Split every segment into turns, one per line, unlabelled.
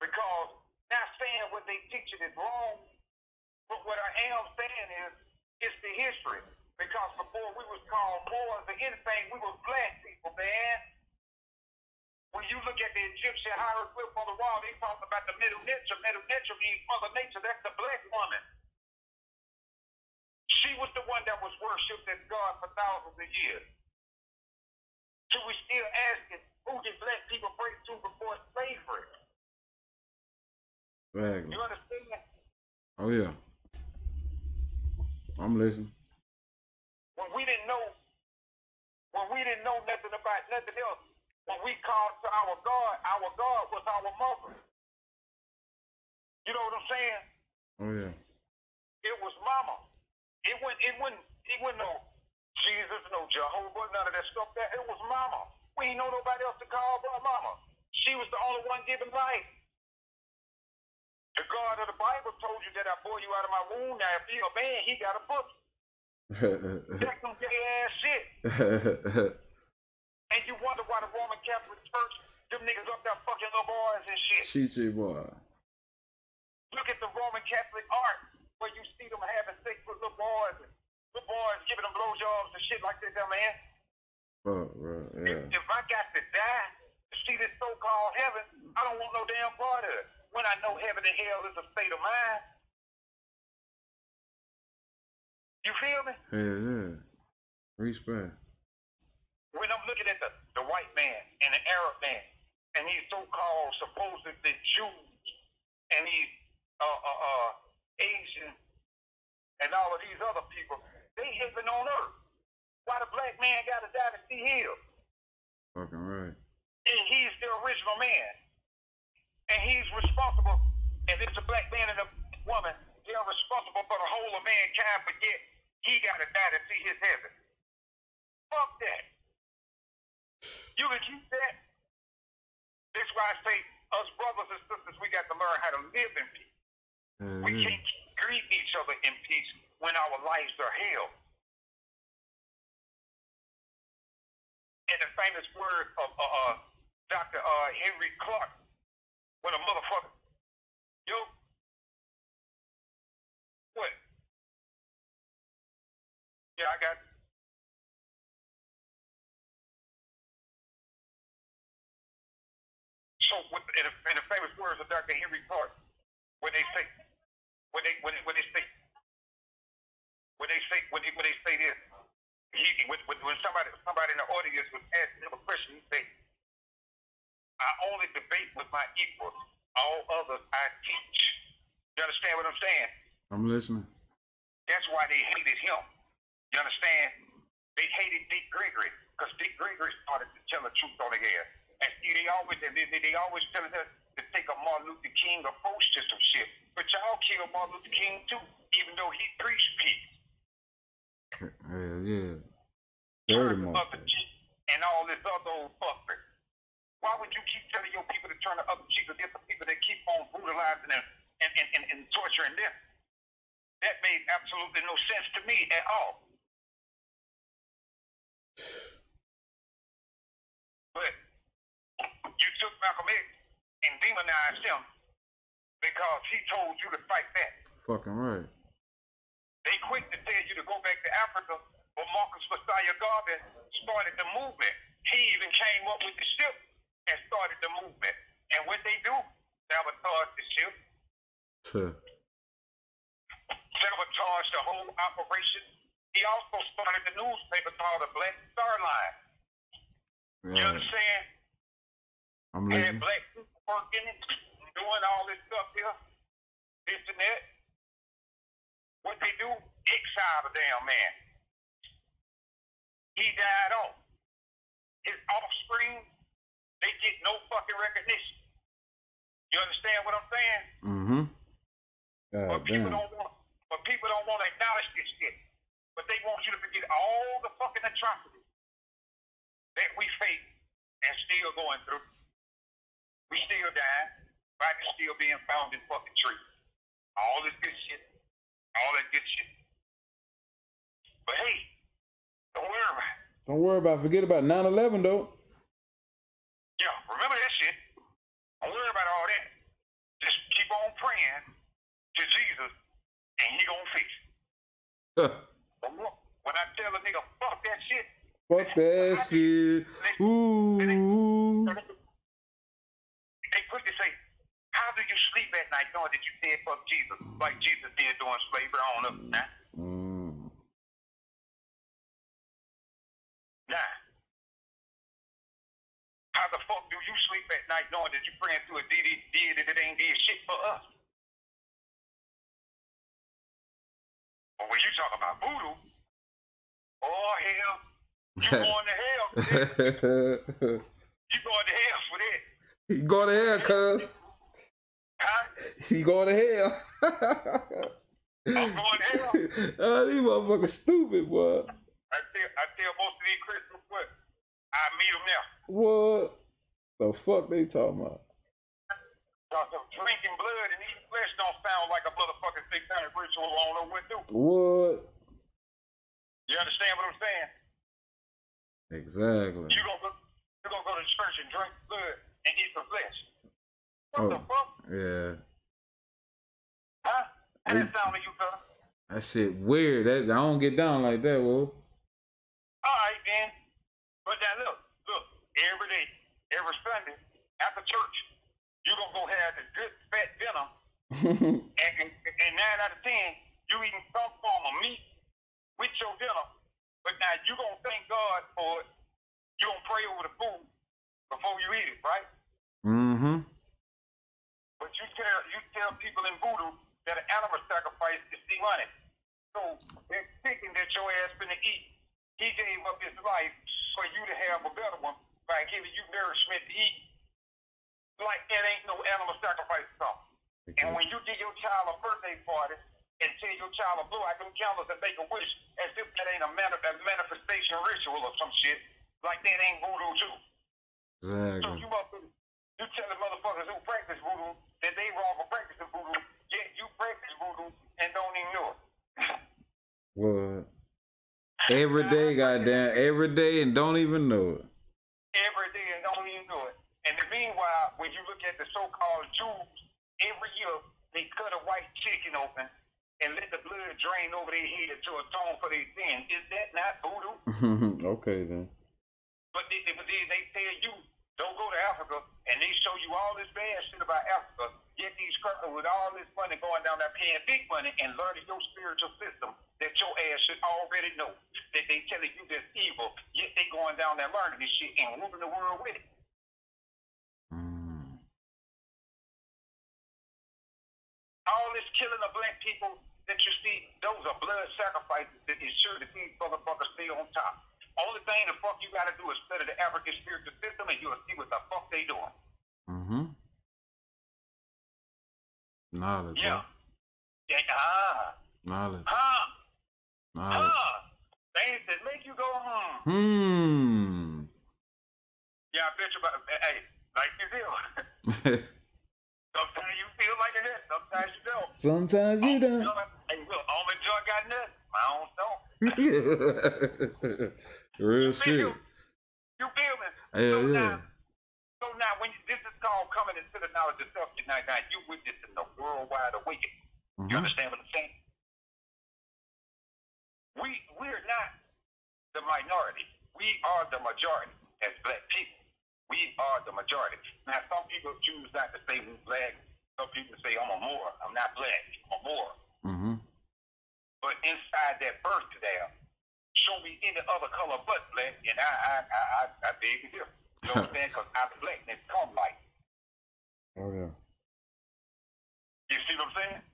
Because not saying what they teaching is wrong, but what I am saying is it's the history. Because before we was called Moors or anything, we was black people, man. When you look at the Egyptian hieroglyph on the wall, they talk about the Middle Nature. Middle Nature means Mother Nature. That's the black woman. She was the one that was worshipped as God for thousands of years. So we still asking, who did black people break to before slavery?
Right.
You understand?
Oh yeah. I'm listening.
When we didn't know nothing about nothing else, when we called to our God was our mother. You know what I'm saying?
Oh yeah.
It was mama. It wasn't no Jesus, no Jehovah, none of that stuff. It was mama. We ain't know nobody else to call but mama. She was the only one giving life. The God of the Bible told you that I bore you out of my womb. Now, if he a man, he got a book. That's some gay ass shit. And you wonder why the Roman Catholic Church, them niggas up there fucking little boys and shit.
She boy.
Look at the Roman Catholic art where you see them having sex with little boys and little boys giving them blowjobs and shit like that, man.
Oh, right, yeah.
If I got to die to see this so-called heaven, I don't want no damn part of it. When I know heaven and hell is a state of mind. You feel me?
Yeah. Respect.
When I'm looking at the white man and the Arab man and these so-called supposedly Jews and these Asians and all of these other people, they heaven on earth. Why the black man gotta die to see hell?
Fucking right.
And he's the original man. And he's responsible, if it's a black man and a woman, they're responsible for the whole of mankind, but yet he gotta die to see his heaven. Fuck that. You can keep that. That's why I say, us brothers and sisters, we got to learn how to live in peace. We can't greet each other in peace when our lives are hell. And the famous word of Dr. Henry Clark, when a motherfucker, what? Yeah, I got it. So, in the famous words of Dr. Henry Clark, when they say this, when they when somebody in the audience was asking him a question, he say, I only debate with my equals. All others I teach. You understand what I'm saying?
I'm listening.
That's why they hated him. You understand? They hated Dick Gregory because Dick Gregory started to tell the truth on the air. And see, they always telling us to take a Martin Luther King approach to some shit. But y'all killed Martin Luther King too, even though he preached peace.
Hell yeah.
Turn the other cheek and all this other old fucker. Why would you keep telling your people to turn the other cheek against the people that keep on brutalizing them and torturing them? That made absolutely no sense to me at all. But you took Malcolm X and demonized him because he told you to fight back.
Fucking right.
They quick to tell you to go back to Africa, but Marcus Messiah Garvey started the movement. He even came up with the ship and started the movement. And what they do, sabotage the ship, sabotage the whole operation. He also started the newspaper called the Black Star Line.
Yeah.
You understand?
I'm listening.
And black people working, doing all this stuff here, this and that. What they do, exile the damn man. He died off. His offspring, they get no fucking recognition. You understand what I'm saying?
Mm-hmm.
But people don't want to acknowledge this shit. But they want you to forget all the fucking atrocities that we face and still going through. We still dying. Bodies still being found in fucking trees. All this good shit. All that good shit. But hey, don't worry about it.
Don't worry about it. Forget about 9/11 though.
Yeah, remember that shit. Don't worry about all that. When I tell a nigga, fuck that shit.
Fuck that shit. Ooh.
They quickly say, how do you sleep at night knowing that you said fuck Jesus like Jesus did during slavery on up now? Now, how the fuck do you sleep at night knowing that you're praying to a deity that ain't did shit for us? But when you talk about voodoo, oh hell, you going to hell for that. You going to hell for that.
You going to hell, cuz.
Huh?
You going to hell.
I'm going to hell.
Oh, these motherfuckers stupid, boy.
I tell most of these Christians what, I meet them now.
What the fuck they talking about?
Drinking blood and eating flesh don't sound like a motherfucking satanic ritual I don't know what to do.
What?
You understand what I'm saying?
Exactly.
You gonna go to church and drink blood and eat the flesh. What the fuck?
Yeah.
Huh? How that sound to you, fella?
That shit weird. I don't get down like that, Will.
Alright, then. But now look, every day, every Sunday, after church, you gonna go have this good fat dinner, and 9 out of 10, you eating some form of meat with your dinner. But now you gonna thank God for it. You gonna pray over the food before you eat it, right?
Mm-hmm.
But you tell people in voodoo that an animal sacrifice is demonic. So they're thinking that your ass finna eat. He gave up his life for you to have a better one by giving you nourishment to eat. Like that ain't no animal sacrifice song. Okay. And when you give your child a birthday party and tell your child to blow out them candles and make a wish as if that ain't a manifestation ritual or some shit, like that ain't voodoo too.
Exactly.
So you tell the motherfuckers who practice voodoo that they wrong for practicing voodoo, yet you practice voodoo and don't even know it.
What? Every day, goddamn, every day and don't even know it.
Every day and don't even know it. And meanwhile, when you look at the so-called Jews, every year they cut a white chicken open and let the blood drain over their head to atone for their sin. Is that not voodoo?
Okay, then.
But they tell you, don't go to Africa, and they show you all this bad shit about Africa, yet these crackers with all this money going down there paying big money and learning your spiritual system that your ass should already know, that they telling you that's evil, yet they going down there learning this shit and moving the world with it. All this killing of black people that you see, those are blood sacrifices that ensure that these motherfuckers stay on top. Only thing the fuck you gotta do is study the African spiritual system and you'll see what the fuck they doing.
Knowledge.
Yeah.
Knowledge.
Knowledge. Things that make you go, Yeah, I bet you about, hey, like you do. Sometimes you feel like it is, sometimes you don't.
Sometimes you don't.
Hey, look, all my junk got nuts, my own don't.
Real shit.
You feel me?
Yeah.
So now, when this is called coming into the knowledge of self, now you witnessing the worldwide awakening. You understand what I'm saying? We're not the minority. We are the majority as black people. We are the majority. Now, some people choose not to say we're black. Some people say I'm a Moor. I'm not black. I'm a Moor. But inside that birth there, show me any other color but black, and I beg to differ. You know what I'm saying? Because our blackness come like.
Oh, yeah.
You see what I'm saying?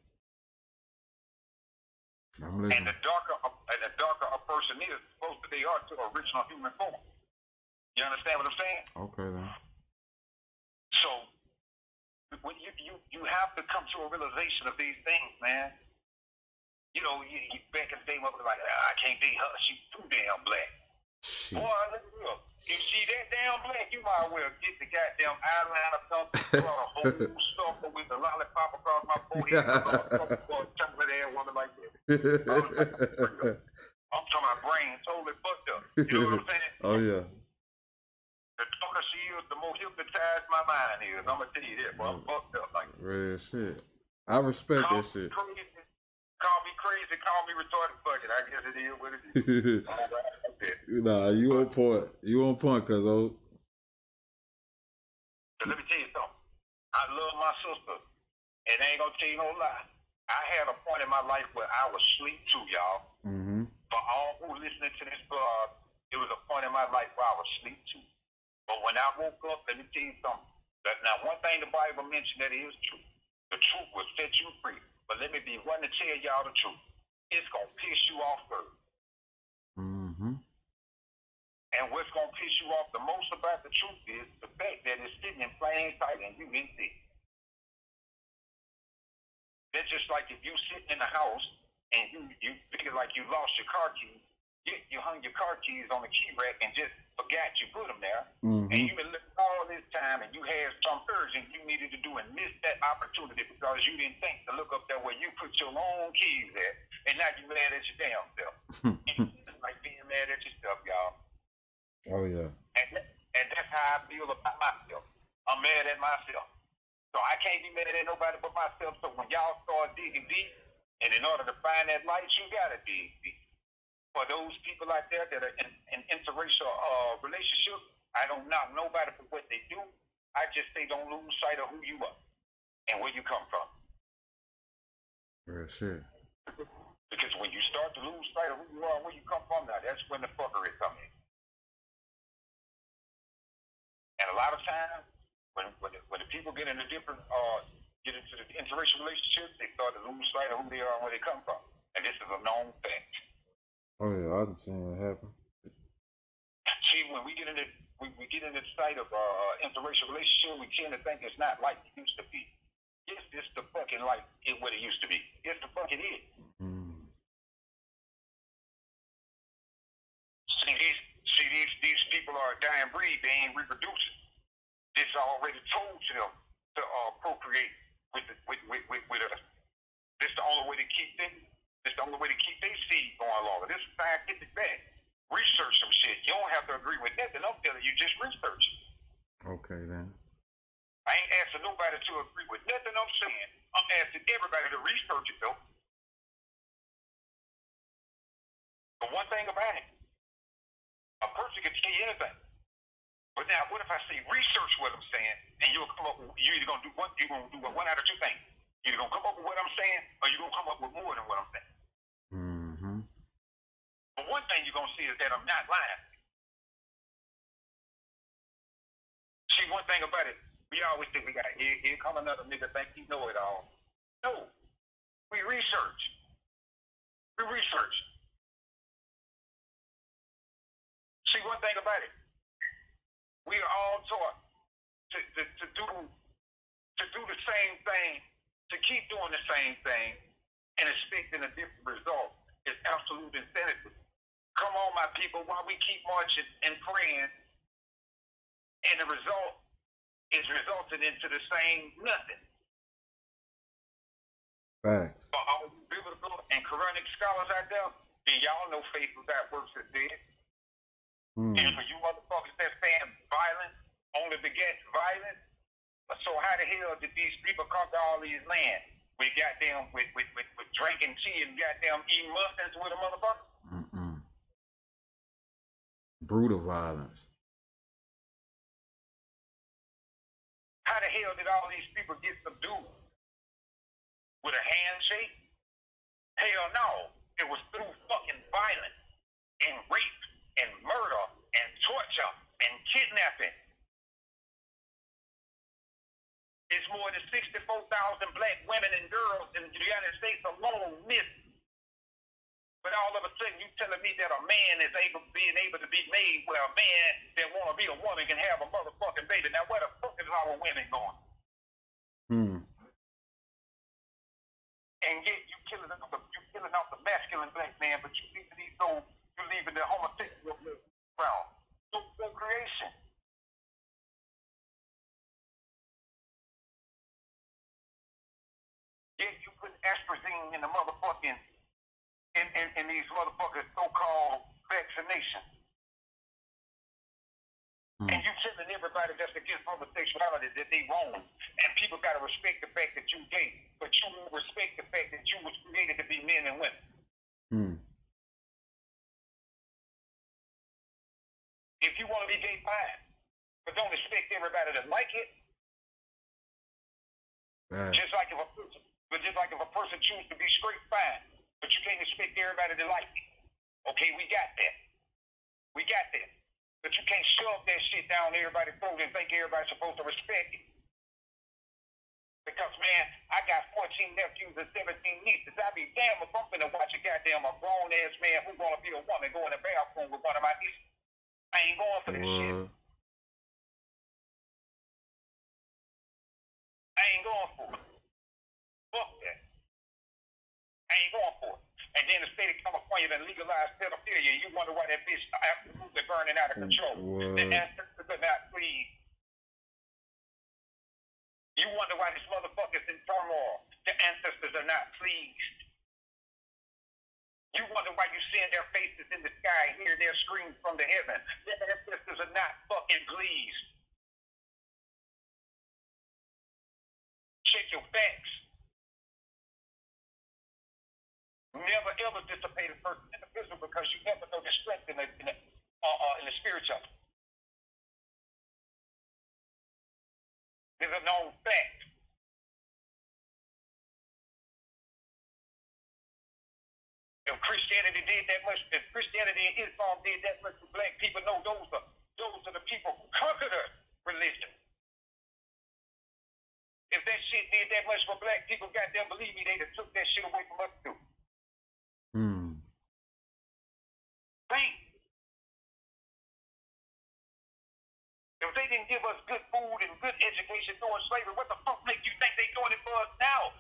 I'm listening.
And the darker a person is, closer they are to original human form. You understand what I'm saying?
Okay, then.
So, when you have to come to a realization of these things, man. You know, you back in the day, mother like, I can't date her. She's too damn black. Shit. Boy, look at her. If she that damn black, you might as well get the goddamn eyeliner something, draw a whole stuff with the lollipop across my forehead, chocolate ass woman like that. I'm talking about brain totally fucked up. You know what I'm saying?
Oh, yeah.
The darker she is, the more hypnotized my mind is. I'm going to tell you that, bro. I'm fucked up like that.
Real shit. I respect that shit.
Call me crazy, call me retarded, fuck it. I guess it is what it is. All right, that's it.
Nah, you on point. You on point, cuz old.
So let me tell you something. I love my sister, and I ain't gonna tell you no lie. I had a point in my life where I was asleep too, y'all.
Mm-hmm.
For all who listening to this blog, it was a point in my life where I was asleep too. But when I woke up, let me tell you something. Now, one thing the Bible mentioned that is true. The truth will set you free. But let me be one to tell y'all the truth. It's going to piss you off first.
Mm-hmm.
And what's going to piss you off the most about the truth is the fact that it's sitting in plain sight and you didn't see it. That's just like if you sitting in the house and you feel like you lost your car keys. You hung your car keys on the key rack and just forgot you put them there.
Mm-hmm.
And you've been looking all this time and you had some urgent you needed to do and missed that opportunity because you didn't think to look up there where you put your own keys at. And now you're mad at your damn self. It's like being mad at yourself, y'all.
Oh, yeah.
And that's how I feel about myself. I'm mad at myself. So I can't be mad at nobody but myself. So when y'all start digging deep, and in order to find that light, you gotta dig deep. For those people out there that are in interracial relationships, I don't knock nobody for what they do. I just say don't lose sight of who you are and where you come from.
Real shit.
Because when you start to lose sight of who you are and where you come from, now that's when the fuckery comes in. And a lot of times, when the people get into different get into the interracial relationships, they start to lose sight of who they are and where they come from. And this is a known fact.
Oh yeah, I done seen it happen.
See, when we get into the sight of interracial relationship, we tend to think it's not like it used to be. Yes, it's the fucking like what it used to be. Yes, the fuck it is.
Mm.
These people are a dying breed. They ain't reproducing. This already told to them to procreate with us. This the only way to keep them. This the only way to keep their seed going longer. This is scientific fact. Research some shit. You don't have to agree with nothing I'm telling you. Just research it.
Okay then.
I ain't asking nobody to agree with nothing I'm saying. I'm asking everybody to research it though. But one thing about it, a person can tell you anything. But now, what if I say research what I'm saying, and you'll come up with, you're either gonna do one, you're gonna do one out of two things. You're gonna come up with what I'm saying, or you're gonna come up with more than what I'm saying.
Mm-hmm.
But one thing you're gonna see is that I'm not lying. See, one thing about it, we always think we got here come another nigga think he know it all. No, we research. We research. See, one thing about it, we are all taught to do the same thing, to keep doing the same thing, and expecting a different result is absolute insanity. Come on, my people, while we keep marching and praying, and the result is resulting into the same nothing.
Facts.
For all you biblical and Quranic scholars out there, then y'all know faith without works is dead. And for you motherfuckers that saying violence only begets violence, so how the hell did these people come to all these lands? We goddamn with drinking tea and goddamn eating muffins with a motherfucker?
Mm-mm. Brutal violence.
How the hell did all these people get subdued? With a handshake? Hell no. It was through fucking violence and rape and murder and torture and kidnapping. It's more than 64,000 black women and girls in the United States alone missing. But all of a sudden you telling me that a man is being able to be made where a man that want to be a woman can have a motherfucking baby. Now where the fuck is our women going? And yet you killing off the masculine black man, but you leaving the homosexual around. So creation. Yet you put astrazine in the motherfucking in these motherfuckers so-called vaccinations. And you telling everybody everybody that's against homosexuality that they wrong. And people got to respect the fact that you gay. But you won't respect the fact that you was created to be men and women.
Hmm.
If you want to be gay, fine. But don't expect everybody to like it. Just like if a person chooses to be straight, fine. But you can't expect everybody to like it. Okay, we got that. We got that. But you can't shove that shit down everybody's throat and think everybody's supposed to respect it. Because, man, I got 14 nephews and 17 nieces. I'd be damn if I'm finna watch a goddamn a grown-ass man who's gonna be a woman go in the bathroom with one of my nieces. I ain't going for this shit. I ain't going for it. Fuck that. I ain't going for it. And then the state of California that legalized pedophilia, you wonder why that bitch absolutely burning out of control. The ancestors are not pleased. You wonder why this motherfucker's in turmoil. The ancestors are not pleased. You wonder why you seeing their faces in the sky, hear their screams from the heaven. The ancestors are not fucking pleased. Check your facts. Never ever dissipate a person in the physical because you never know the strength in the spiritual. There's a known fact. If Christianity did that much, if Christianity and Islam did that much for black people, no, those are the people who conquered us religion. If that shit did that much for black people, goddamn believe me, they'd have took that shit away from us too. Think. If they didn't give us good food and good education during slavery, what the fuck make you think they doing it for us now?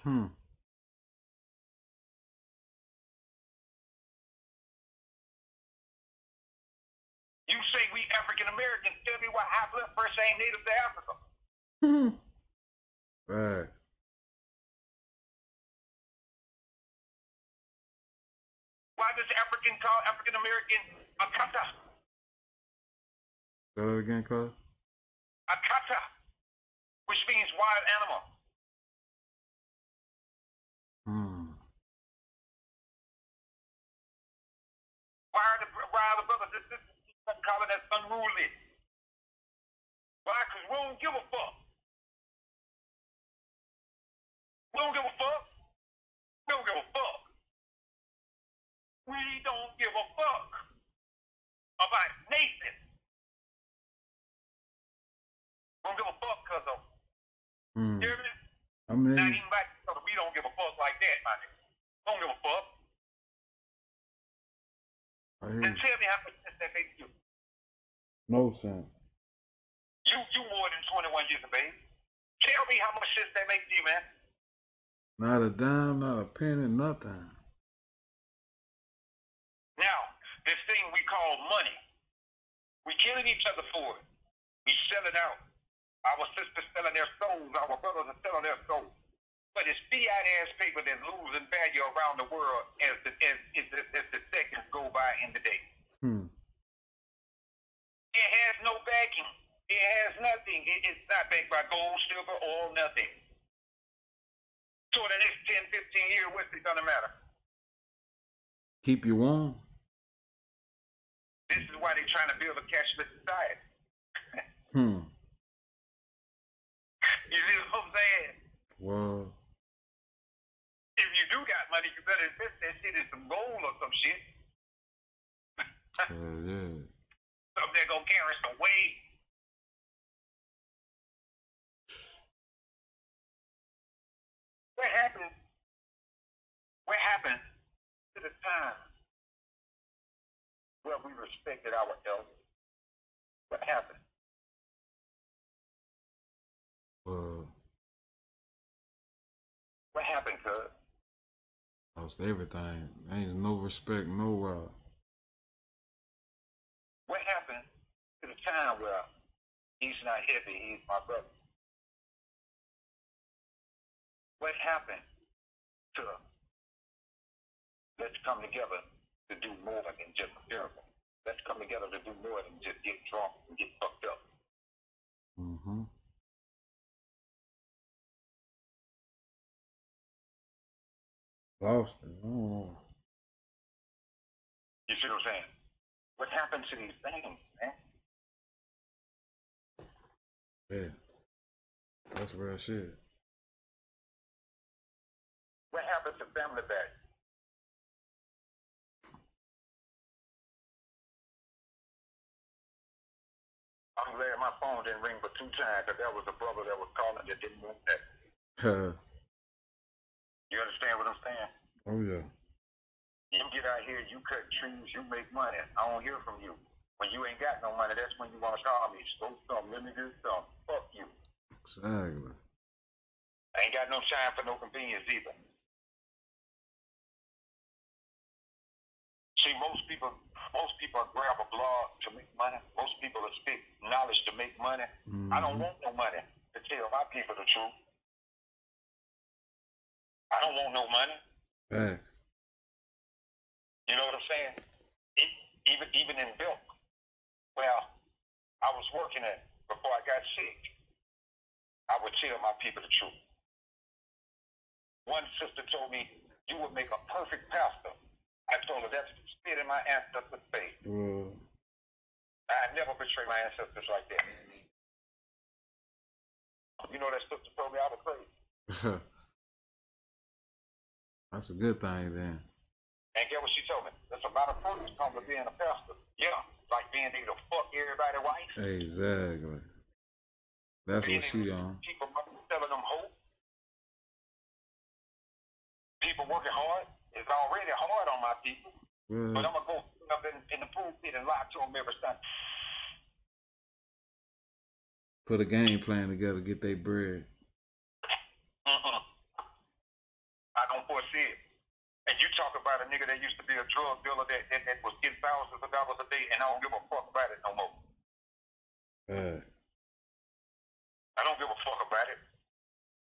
You say we African Americans, tell me why high blood pressure ain't native to Africa.
Right.
Why does African call African American Akata?
Say that again, cuz?
Akata, which means wild animal. Why are the brothers and sisters keep calling us unruly? Why? Because we don't give a fuck. We don't give a fuck. We don't give a fuck. We don't give a fuck about Nathan. We don't give a fuck, cuz of. You hear me?
I mean,
not even back because we don't give a fuck like that, my nigga. We don't give a fuck. And tell me how much sense that makes you.
No sense.
You more than 21 years of age. Tell me how much sense that makes you, man.
Not a dime, not a penny, nothing.
Now, this thing we call money, we killing each other for it. We sell it out. Our sisters selling their souls. Our brothers are selling their souls. But it's fiat-ass paper that's losing value around the world as the seconds go by in the day. It has no backing. It has nothing. It's not backed by gold, silver, oil, nothing. So the next 10, 15 years, what's it gonna matter?
Keep you warm.
This is why they're trying to build a cashless society. You see what I'm saying?
Well,
if you do got money, you better invest that shit in some gold or some shit.
yeah.
Something that gonna carry some weight. What happened to the time where we respected our elders? What happened? What happened, cuz?
Lost everything. Ain't no respect nowhere.
What happened to the time where he's not heavy, he's my brother? What happened to let's come together to do more than just a miracle? Let's come together to do more than just get drunk and get fucked up.
Mm-hmm. Boston. Oh.
You see what I'm saying? What happened to these things, man?
Yeah. That's real shit.
What happened to family value? I'm glad my phone didn't ring but 2 times because that was a brother that was calling that didn't want that. You understand what I'm saying?
Oh, yeah.
You get out here, you cut trees, you make money. I don't hear from you. When you ain't got no money, that's when you want to call me. So something, let me do something. Fuck you.
Exactly.
I ain't got no time for no convenience either. See, most people grab a blog to make money. Most people will speak knowledge to make money. I don't want no money to tell my people the truth. I don't want no money.
Right.
You know what I'm saying? Even in Bilk, well, I was working at before I got sick. I would tell my people the truth. One sister told me, "You would make a perfect pastor." I told her that's spit in my ancestors' face. I never betray my ancestors like that. You know that sister told me I was crazy.
That's a good thing then.
And get what she told me? There's a lot of purpose comes to being a pastor. Yeah, like being able to fuck everybody's wife.
Exactly. That's what she on.
People telling them hope. People working hard. It's already hard on my people. Yeah. But I'm going to go up in the pulpit and lie to them every Sunday.
Put a game plan together, get their bread.
I don't foresee it. And you talk about a nigga that used to be a drug dealer that was getting thousands of dollars a day, and I don't give a fuck about it no more. I don't give a fuck about it.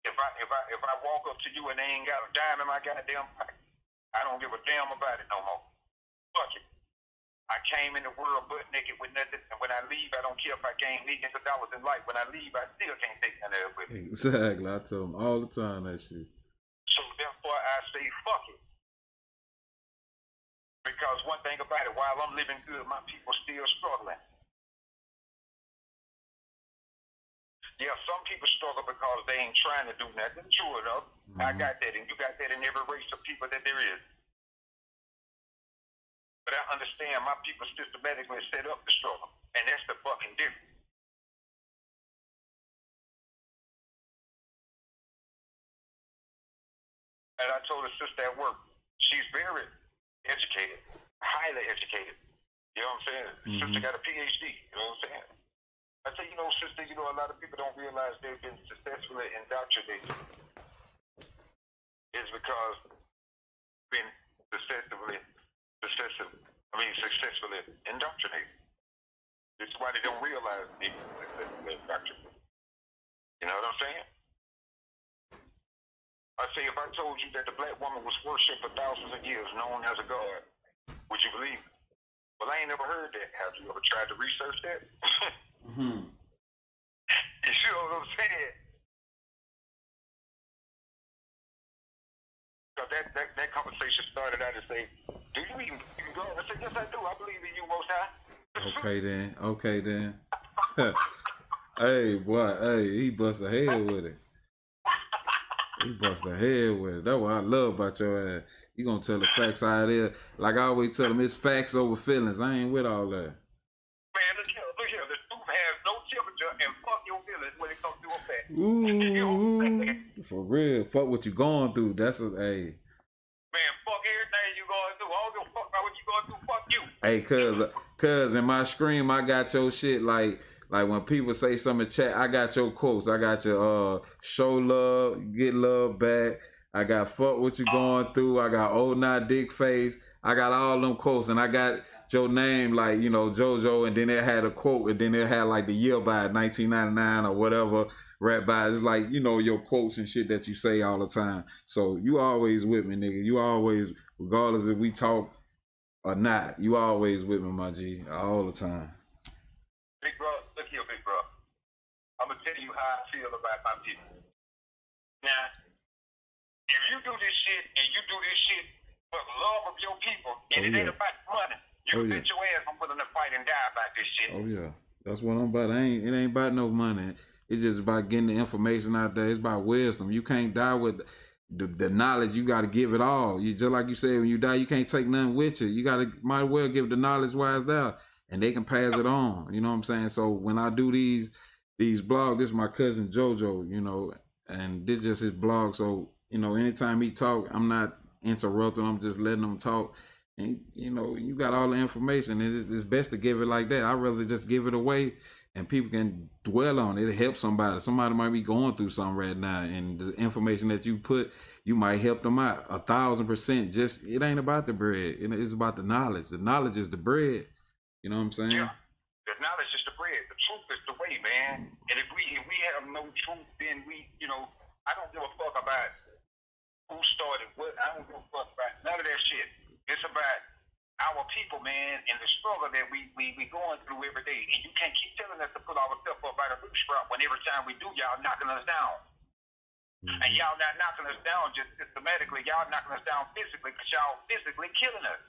If I walk up to you and they ain't got a dime in my goddamn pocket, I don't give a damn about it no more. Fuck it. I came in the world butt naked with nothing, and when I leave, I don't care if I gain millions of dollars in life. When I leave, I still can't take none of it with me.
Exactly. I tell them all the time that shit.
So therefore, I say fuck it. Because one thing about it, while I'm living good, my people still struggling. Yeah, some people struggle because they ain't trying to do nothing. True enough. I got that, and you got that in every race of people that there is. But I understand my people systematically set up the struggle, and that's the fucking difference. And I told a sister at work, she's very educated, highly educated. You know what I'm saying? Sister got a PhD. You know what I'm saying? I say, you know, sister, a lot of people don't realize they've been successfully indoctrinated. It's because been successfully indoctrinated. This is why they don't realize they've been successfully indoctrinated. You know what I'm saying? I say, if I told you that the black woman was worshipped for thousands of years, known as a god, would you believe it? Well, I ain't never heard that. Have you ever tried to research that? You see what I'm saying? Because that conversation started out to say, do you even believe in God? I said, yes, I do. I believe in you, Most High.
Okay then. Hey, boy, he bust a head with it. He bust a head with it. That's what I love about your ass. You gonna tell the facts out there. Like I always tell them, it's facts over feelings. I ain't with all that.
Man, look here. The truth has no temperature, and fuck your feelings when it comes to a fact. Ooh,
for real. Fuck what you going through. That's a, hey.
Man, fuck everything you going through. I don't give a fuck about what you going through. Fuck you.
Hey, cuz in my screen, I got your shit like when people say something in chat, I got your quotes. I got your show love, get love back. I got fuck what you going through. I got old not dick face. I got all them quotes, and I got your name like, you know, JoJo, and then it had a quote, and then it had like the year by 1999 or whatever, rap by. It's like, you know, your quotes and shit that you say all the time. So you always with me, nigga. You always, regardless if we talk or not, you always with me, my G, all the time.
Big bro, look here, big bro. I I'm gonna tell you how I feel about my people. Now, if you do this shit and you do this shit for the love of your people, and it ain't about money, you can bet your ass I'm willing to fight and die about this shit.
Oh yeah, that's what I'm about. It ain't about no money. It's just about getting the information out there. It's about wisdom. You can't die with the knowledge. You got to give it all. You just like you said, when you die, you can't take nothing with you. You might as well give the knowledge while it's there, and they can pass it on. You know what I'm saying? So when I do these blogs, this is my cousin JoJo, you know, and this is just his blog. So you know, anytime he talk, I'm not interrupting. I'm just letting him talk. And you know, you got all the information, and it's best to give it like that. I'd rather just give it away, and people can dwell on it. It helps somebody. Somebody might be going through something right now, and the information that you put, you might help them out 1,000%. Just it ain't about the bread. It's about the knowledge. The knowledge is the bread. You know what I'm saying?
Yeah. The knowledge is the bread. The truth is the way, man. And if we have no truth, then you know, I don't give a fuck about who started what. I don't give a fuck about none of that shit. It's about our people, man, and the struggle that we going through every day. And you can't keep telling us to put ourselves up by the bootstrap when every time we do, y'all knocking us down. And y'all not knocking us down just systematically. Y'all knocking us down physically because y'all physically killing us.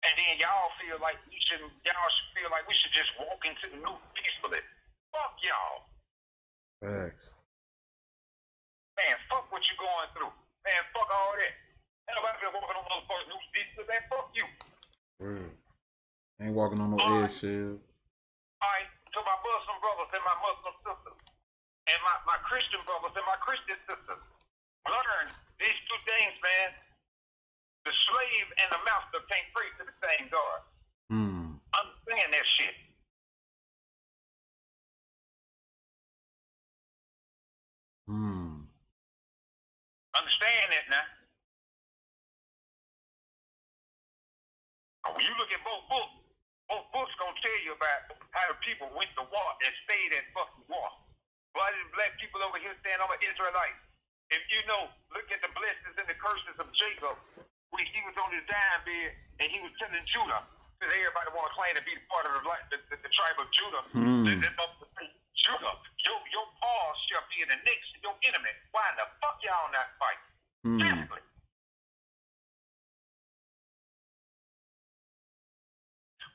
And then y'all feel like y'all should feel like we should just walk into the new peacefully. Fuck y'all.
Facts.
Man, fuck what you going through. Man, fuck all that. Ain't nobody been walking on those new peacefully, man. Fuck you.
Ain't walking on no eggshells.
Alright, to my Muslim brothers and my Muslim sisters, and my Christian brothers and my Christian sisters, learn these two things, man. The slave and the master can't pray to the same God. Understand that shit. Understand that now. When you look at both books gonna tell you about how the people went to war and stayed at fucking war. Why did black people over here stand on the Israelites? If you know, look at the blessings and the curses of Jacob. When he was on his dying bed and he was telling Judah, because everybody want to claim to be part of the tribe of Judah. Judah, your paw shall be in the next to your enemy. Why the fuck y'all not fighting? Physically.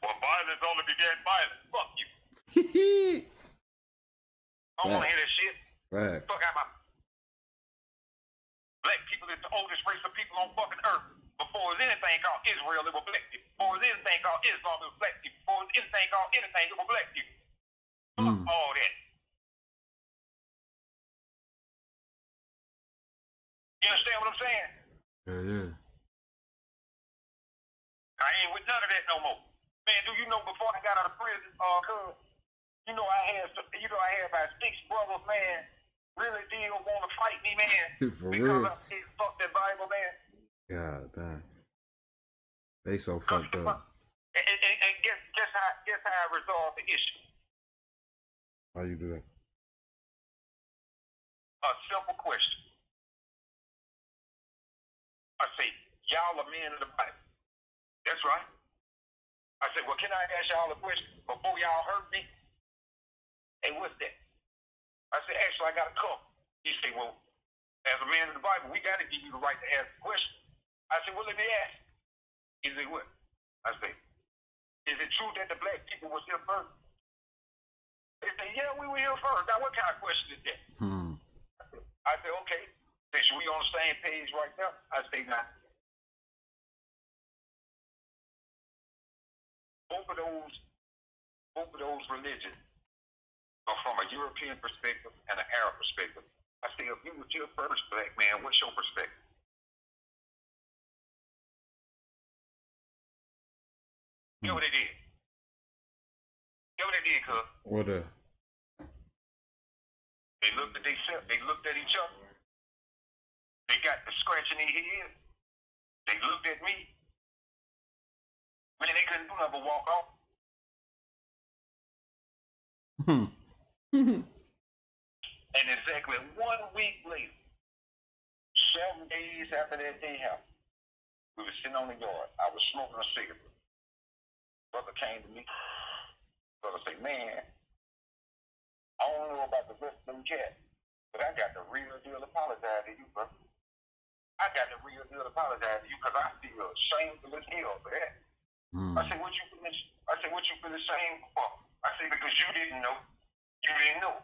Well, violence only began violence. Fuck you. I don't want to hear that shit.
Right.
Fuck out my. Black people is the oldest race of people on fucking earth. Before there was anything called Israel, it was black people. Before there was anything called Islam, it was black people. Before there was anything called anything, it was black people. Fuck all that. You understand what I'm saying?
Yeah.
I ain't with none of that no more. Man, do you know before I got out of prison, cuz, you know I had about 6 brothers, man, really did want to fight me, man.
For
because
real.
I fuck that Bible, man.
God damn. They so fucked up.
And guess how I resolved the issue.
How you do that?
A simple question. I say, y'all are men of the Bible. That's right. I said, well, can I ask y'all a question before y'all hurt me? Hey, what's that? I said, actually, I got a couple. He said, well, as a man of the Bible, we got to give you the right to ask the question. I said, well, let me ask. He said, what? I said, is it true that the black people was here first? They said, yeah, we were here first. Now, what kind of question is that? I said, okay. They said, we on the same page right now? I said, nah. Both of those religions are from a European perspective and an Arab perspective. I said, if you was your first black man, what's your perspective? You know what they did? You know what they did, cuz?
What
They looked at themselves. They looked at each other. They got the scratching their head. They looked at me. Man, they couldn't do nothing but walk off. And exactly 1 week later, 7 days after that day happened, we were sitting on the yard. I was smoking a cigarette. Brother came to me. Brother say, man, I don't know about the rest of them cats, but I got the real deal apologize to you, bro. I got the real deal apologize to you because I feel shameful as hell for that. I said, what you feel ashamed for? I said, because you didn't know. You didn't know.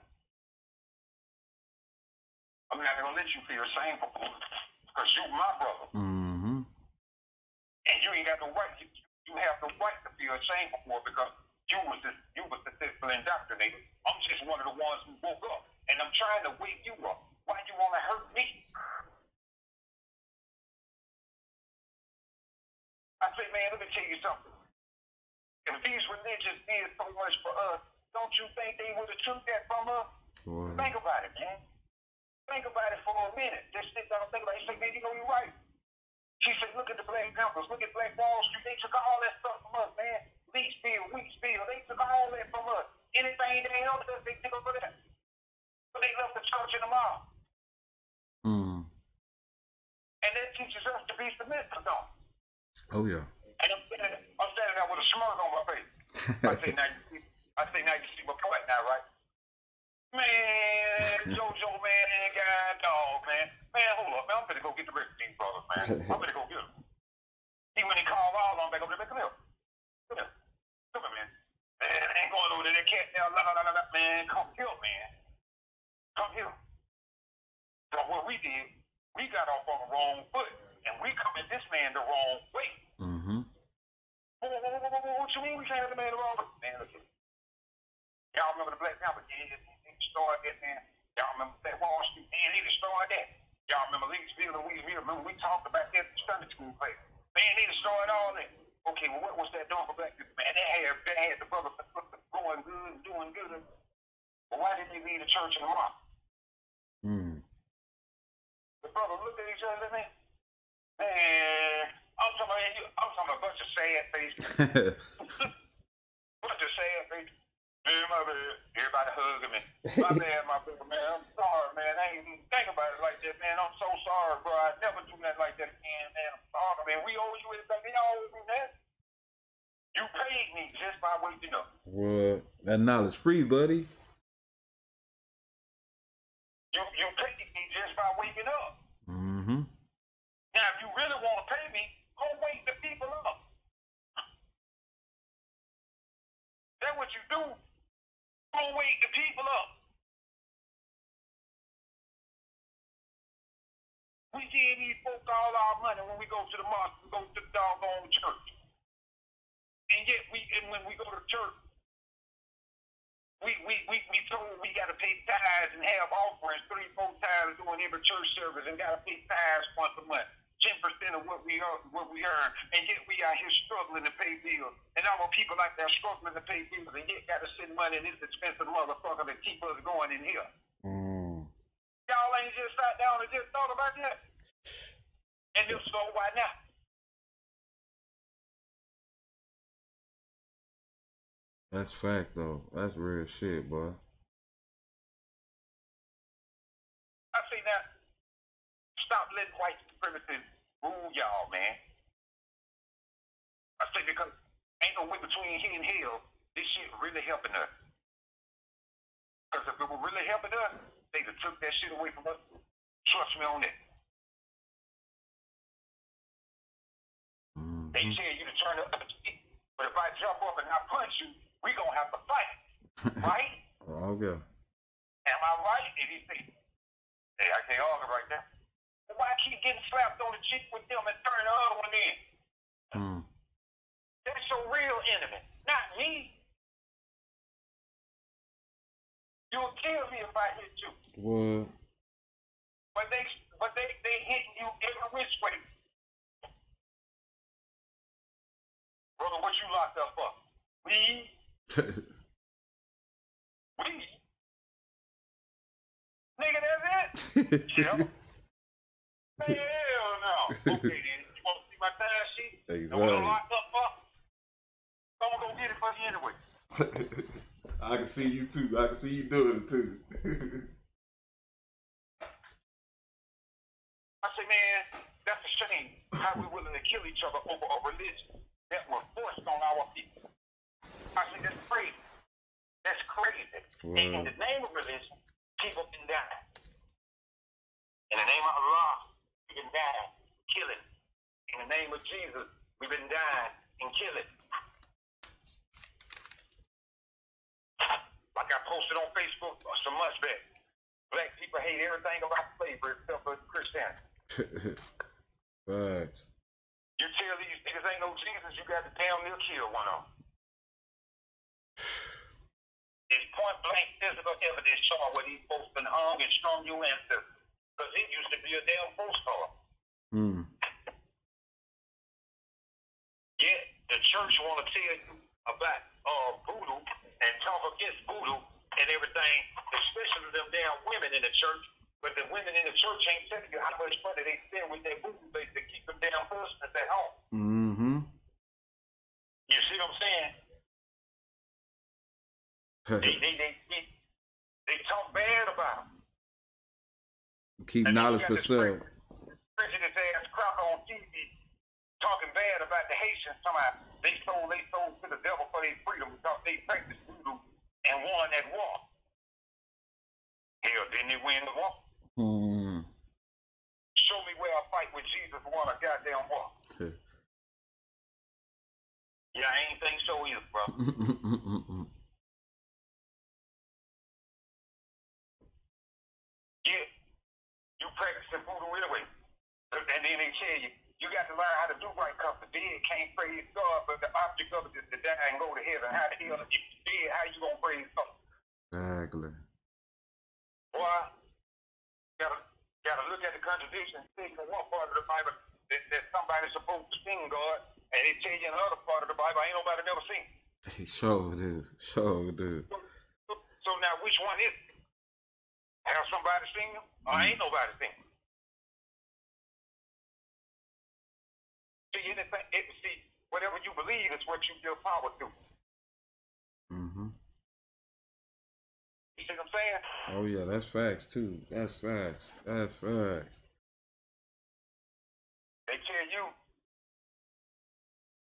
I'm not gonna let you feel ashamed for because you my brother.
Mm-hmm.
And you ain't got no right. You have no right to feel ashamed for because you was successful indoctrinated. I'm just one of the ones who woke up, and I'm trying to wake you up. Why you want to hurt me? I say, man, let me tell you something. If these religions did so much for us, don't you think they would have took that from us?
Wow.
Think about it, man. Think about it for a minute. Just sit down and think about it. He said, man, you know you're right. He said, look at the Black Panthers, look at Black Wall Street. They took all that stuff from us, man. Wheatsville, they took all that from us. Anything they helped us, they took over that. But they left the church in the mall. And that teaches us to be submissive, though.
Oh yeah.
And I'm standing there with a smirk on my face. I say, now you see my point now, right? Man, JoJo, man, God, dog, man. Man, hold up, man. I'm finna go get the rest of these brothers, man. I'm finna go get them. See, when he called all on back over there, man, come here. Come here. Come here, man. Man, I ain't going over there. That cat now, man. Come here, man. Come here. So what we did, we got off on the wrong foot, and we come at this man the wrong way.
Mm-hmm.
What you mean we came at the man the wrong way? Man, look at it. Y'all remember the Black Panther? Yeah, they started that, man. Y'all remember that Wall Street? Man, they destroyed that. Y'all remember Leesville and Wheatsville? Remember we talked about that in Sunday school class? Man, they destroyed all that. Okay, well, what was that doing for black people? Man, they had the brothers going good and doing good. But why didn't they leave the church in the mosque? The brothers looked at each other, man. Man, I'm talking about a bunch of sad faces. Bunch of sad faces. Man, my bad. Everybody hugging me. My bad, my brother, man. I'm sorry, man. I ain't even think about it like that, man. I'm so sorry, bro. I never do nothing like that again, man. I'm sorry, man. We owe you anything. They all owe me, man. You paid me just by waking up.
Well, that knowledge free, buddy.
You paid me just by waking up.
Mm-hmm.
Now, if you really want to pay me, go wake the people up. That's what you do. Go wake the people up. We give these folks all our money when we go to the mosque, we go to the doggone church. And yet, when we go to church, we told we got to pay tithes and have offerings 3-4 times during every church service and got to pay tithes once a month. 10% of what we earn, and yet we out here struggling to pay bills. And our people out there struggling to pay bills, and yet got to send money in this expensive motherfucker to keep us going in here. Y'all ain't just sat down and just thought about that? And if so, why not?
That's fact, though. That's real shit, boy.
I say now, stop letting white supremacists rule y'all, man. I say because ain't no way between here and hell, this shit really helping us. Because if it were really helping us, they'd have took that shit away from us. Trust me on that. They tell you to turn up the cheek, but if I jump up and I punch you, we gonna have to fight, right?
Okay.
Am I right? And he say, hey, I can't argue right now. Well, why keep getting slapped on the cheek with them and turn the other one in? That's your real enemy, not me. You'll kill me if I hit you.
What?
But they hitting you every which way. Brother, what you locked up for? Weed? Weed? Nigga, that's it? Yeah. Hell no. Okay, then. You want to see my time sheet?
Exactly.
And what I'm locked up for? I'm going to go get it for you anyway.
I can see you too. I can see you doing it too.
I say, man, that's a shame how we're willing to kill each other over a religion that was forced on our people. I say, that's crazy. Wow. In the name of religion, people been dying. In the name of Allah, we've been dying, killing. In the name of Jesus, we've been dying and killing. Like I posted on Facebook some months back, black people hate everything about slavery except for Christianity.
Right.
You tell these niggas ain't no Jesus, you got to damn near kill one of them. It's point blank physical evidence showing where these folks been hung and strung your ancestors. Because it used to be a damn postcard. Yet the church want to tell you about voodoo and talk against voodoo and everything, especially them damn women in the church. But the women in the church ain't telling you how much money they spend with their voodoo base to keep them damn husbands at home.
Mm-hmm.
You see what I'm saying? They talk bad about them.
Keep knowledge for self.
Prejudice ass crap on TV talking bad about the Haitians. Somehow they sold to the devil for their freedom because they practiced voodoo and won that war. Hell, didn't they win the war? Show me where a fight with Jesus won a goddamn war. Yeah, I ain't think so either, bro. Yeah, you practicing voodoo anyway. And then they tell you, you got to learn how to do right because the dead can't praise God, but the object of it is to die and go to heaven. How the hell, if you're dead, how you gonna praise God?
Exactly.
Boy, gotta look at the contradiction. See in one part of the Bible that somebody's supposed to sing God, and they tell you in another part of the Bible, ain't nobody never seen.
Sure do.
So now which one is it? Have somebody seen them, or ain't nobody seen them? See, whatever you believe is what you give power to.
Mm-hmm.
You see what I'm saying?
Oh yeah, that's facts too. That's facts.
They tell you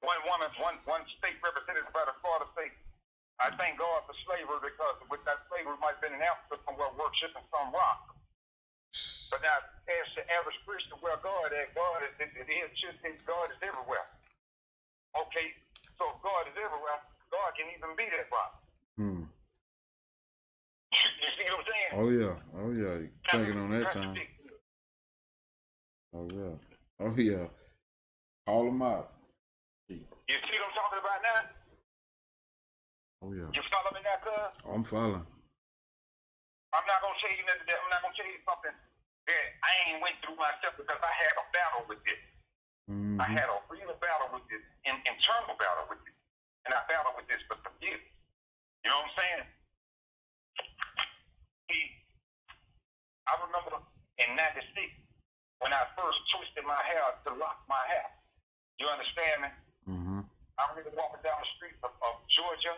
one state representative by the Florida state, I thank God for slavery because with that slavery might have been an Africa somewhere worshiping some rock. But now, as the average Christian, where God is, God is everywhere. Okay, so if God is everywhere, God can even be that rock. You see what I'm saying?
Oh yeah. You thinking on that time. Oh yeah. Call them out.
You see what I'm talking about now?
Oh yeah.
You follow me now, cuz?
Oh, I'm following.
I'm not gonna tell you nothing. I'm not gonna tell you something that I ain't went through myself because I had a battle with this. I had a real battle with this, an internal battle with this, and I battled with this for some years. You know what I'm saying? See, I remember in '96 when I first twisted my hair to lock my hair. You understand me? I remember walking down the streets of Georgia,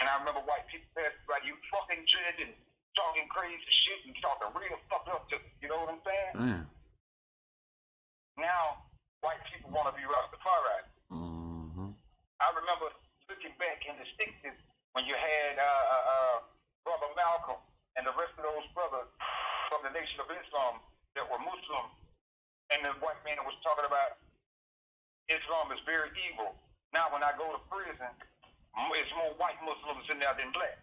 and I remember white people passing by, you fucking judge and talking crazy shit and talking real fucked up to, you know what I'm saying?
Damn.
Now, white people want to be Rastafari. I remember looking back in the 60s when you had Brother Malcolm and the rest of those brothers from the Nation of Islam that were Muslim, and the white man was talking about Islam is very evil. Now, when I go to prison, it's more white Muslims in there than black.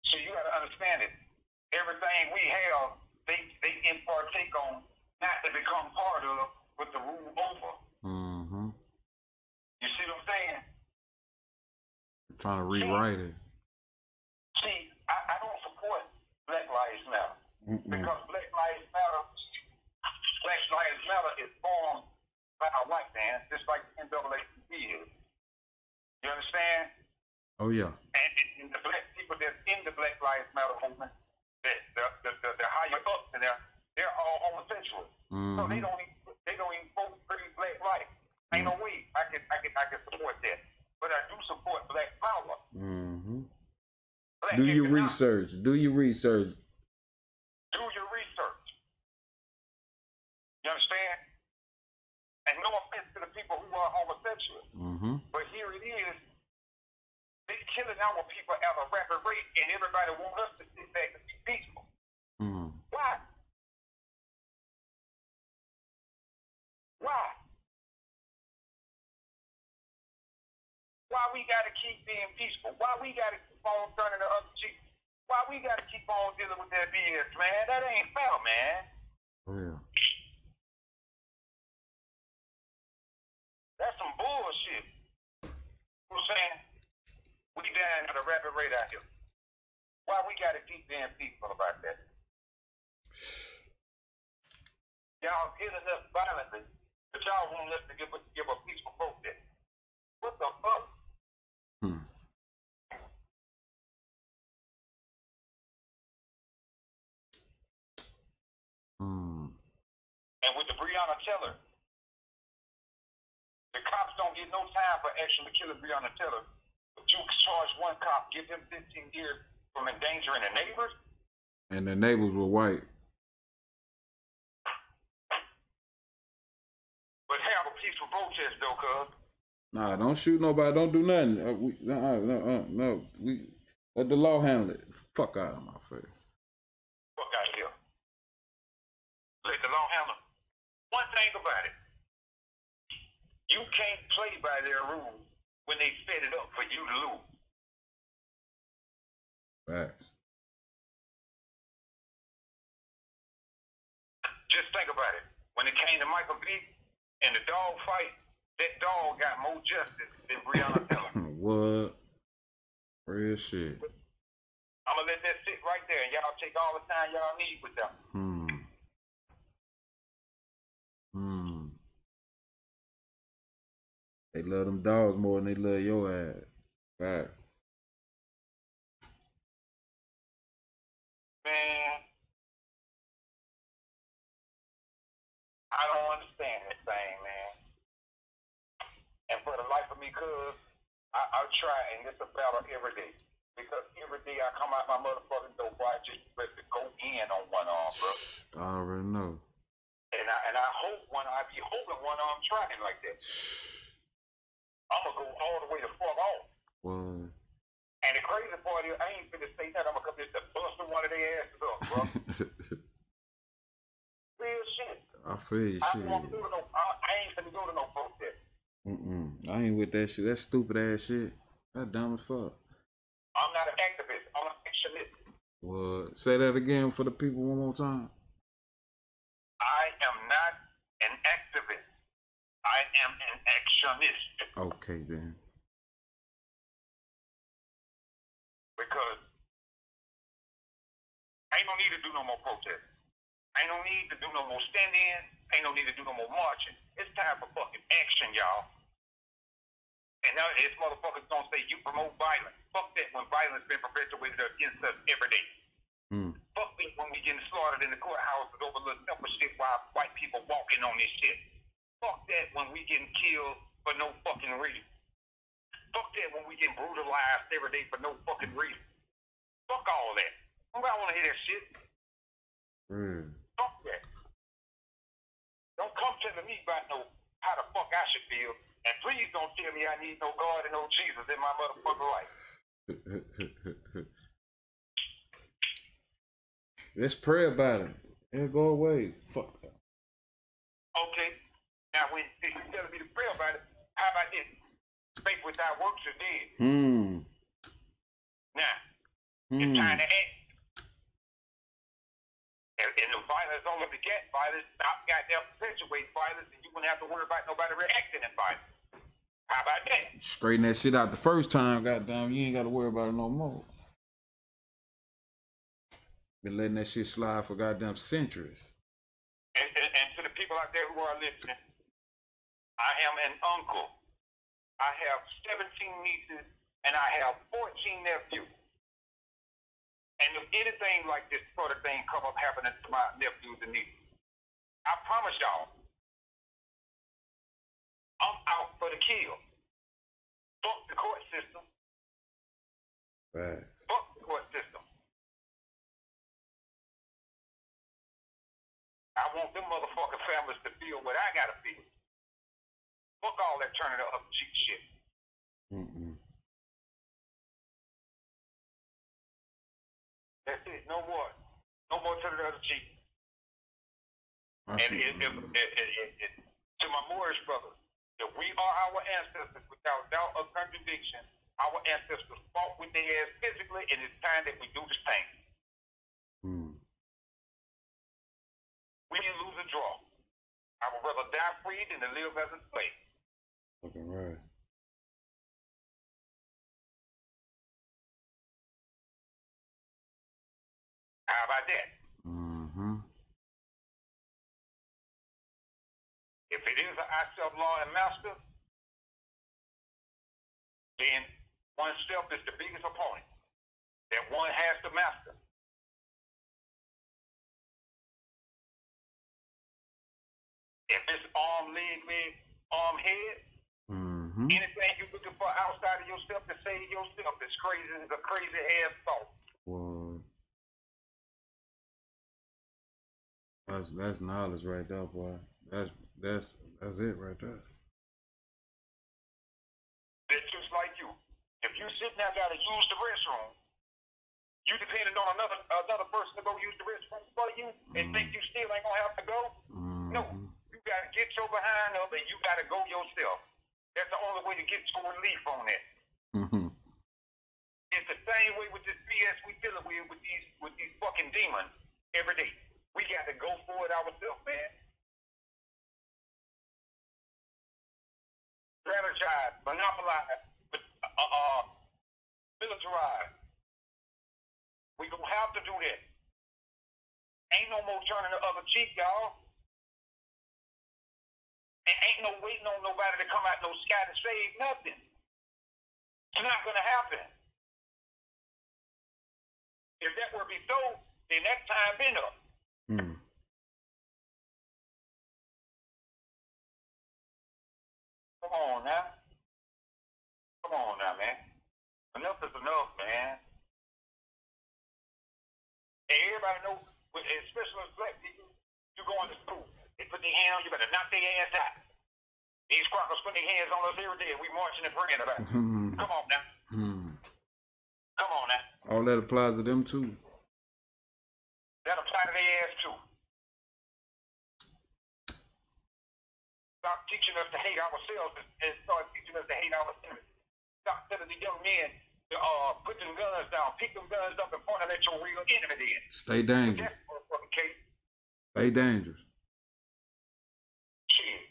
So you got to understand it. Everything we have, they partake on, not to become part of, but to rule over. You see what I'm saying?
They're trying to rewrite it.
See, I don't support Black Lives Matter because Black Lives Matter is formed by a white man, just like the NAACP is. You understand?
Oh yeah.
And the black people that's in the Black Lives Matter movement, the higher ups in there, they're all homosexuals. So they don't even vote for these black life. Ain't no way I can support that. But I do support black power.
Do your research. Do your research.
You understand? And no offense to the people who are homosexual. But here it is. They killing our people at a rapid rate, and everybody wants us to sit back and be peaceful. Why? Why? Why we gotta keep being peaceful? Why we gotta keep on turning the other cheek? Why we gotta keep on dealing with that BS, man? That ain't fair, man.
Yeah.
That's some bullshit. You know what I'm saying? We dying at a rapid rate out here. Why we gotta keep being peaceful about that? Y'all killing us violently, but y'all want us to give a peaceful protest. What the fuck? And with the Breonna Taylor, the cops don't get no time for actually killing Breonna Taylor. But you charge one cop, give him 15 years from endangering the neighbors.
And the neighbors were white.
But have a peaceful protest though, cuz.
Nah, don't shoot nobody. Don't do nothing. No. We let the law handle it. Fuck out of my face.
Fuck out of here. Let the law handle it. One thing about it, you can't play by their rules when they set it up for you to lose.
Facts.
Just think about it. When it came to Michael B and the dog fight, that dog got more justice than Breonna Taylor.
What? Real shit.
I'm gonna let that sit right there, and y'all take all the time y'all need with them.
They love them dogs more than they love your ass. Right.
Man, I don't understand this thing, man. And for the life of me, cuz, I try, and it's a battle every day. Because every day I come out my motherfucking door, boy, I just ready to go in on one arm, bro.
I already know.
And I hope I be hoping one arm trying like that. I'm gonna go all the way to fuck off.
What?
And the crazy part is, I ain't finna say that. I'm gonna come here to bust one of their asses up, bro. Real shit.
I feel you, shit.
I ain't finna go to no protest.
I ain't with that shit. That stupid ass shit. That dumb as fuck.
I'm not an activist. I'm an actionist.
What? Say that again for the people one more time.
I am not an activist. I am an actionist.
Okay, then.
Because ain't no need to do no more protest. Ain't no need to do no more stand-in. Ain't no need to do no more marching. It's time for fucking action, y'all. And now this motherfuckers gonna say you promote violence. Fuck that when violence been perpetuated against us every day. Fuck me when we getting slaughtered in the courthouses over little simple shit while white people walking on this shit. Fuck that when we getting killed for no fucking reason. Fuck that when we getting brutalized every day for no fucking reason. Fuck all that. Nobody wanna hear that shit. Fuck that. Don't come telling me about how the fuck I should feel. And please don't tell me I need no God and no Jesus in my motherfucking life.
Let's pray about it. It'll go away. Fuck that.
Okay. Now, when you're telling me to pray about it, how about this? Faith without works is dead. Now, it's time to act. And the violence only beget violence, stop goddamn perpetuate violence, and you wouldn't have to worry about nobody reacting in violence. How about that?
Straighten that shit out the first time, goddamn. You ain't got to worry about it no more. Been letting that shit slide for goddamn centuries.
And to the people out there who are listening, I am an uncle. I have 17 nieces, and I have 14 nephews. And if anything like this sort of thing come up happening to my nephews and nieces, I promise y'all, I'm out for the kill. Fuck the court system.
Right.
Fuck the court system. I want them motherfucking families to feel what I gotta feel. Fuck all that turning up cheap shit. That's it. No more. No more to the other cheek.
I
And
see.
to my Moorish brothers, if we are our ancestors without doubt or contradiction, our ancestors fought with their ass physically, and it's time that we do the same. We didn't lose a draw. I would rather die free than to live as a slave.
Okay, right.
How about that? If it is an I self law and master, then oneself is the biggest opponent that one has to master. If it's arm, leg, arm, head, anything you're looking for outside of yourself to save yourself is crazy. It's a crazy ass thought.
Well, that's knowledge right there, boy. That's it right there.
It's just like you. If you sitting there gotta use the restroom, you depending on another person to go use the restroom for you and think you still ain't gonna have to go? No. You gotta get your behind up and you gotta go yourself. That's the only way to get some relief on that. It's the same way with this BS we dealing with these fucking demons every day. We got to go for it ourselves, man. Strategize, monopolize, militarize. We gonna have to do that. Ain't no more turning the other cheek, y'all. And ain't no waiting on nobody to come out no sky to save nothing. It's not gonna happen. If that were to be so, then that time been up. Come on now. Come on now, man. Enough is enough, man. And everybody know, especially black people, you going to school. They put their hand on you, better knock their ass out. These crackers put their hands on us every day, and we marching and praying about it. Come on now. Come on now.
All that applies to them too.
That apply to their ass too. Stop teaching us to hate ourselves and start teaching us to hate our enemies. Stop telling the young men to put them guns down, pick them guns up and point them at your real enemy then.
Stay dangerous.
That's motherfucking case.
Stay dangerous.
Shit.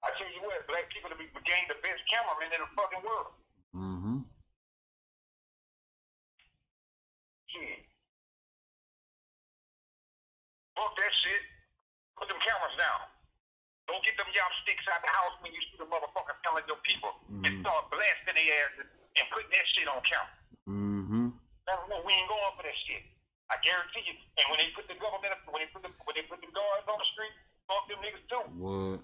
I tell you what, black people became the best cameramen in the fucking world. Shit. Fuck that shit. Put them cameras down. Don't get them y'all sticks out the house when you see the motherfuckers telling your people and start blasting their asses and putting that shit on camera. No, we ain't going for that shit. I guarantee you. And when they put the government, when they put the guards on the street, fuck them niggas too.
What?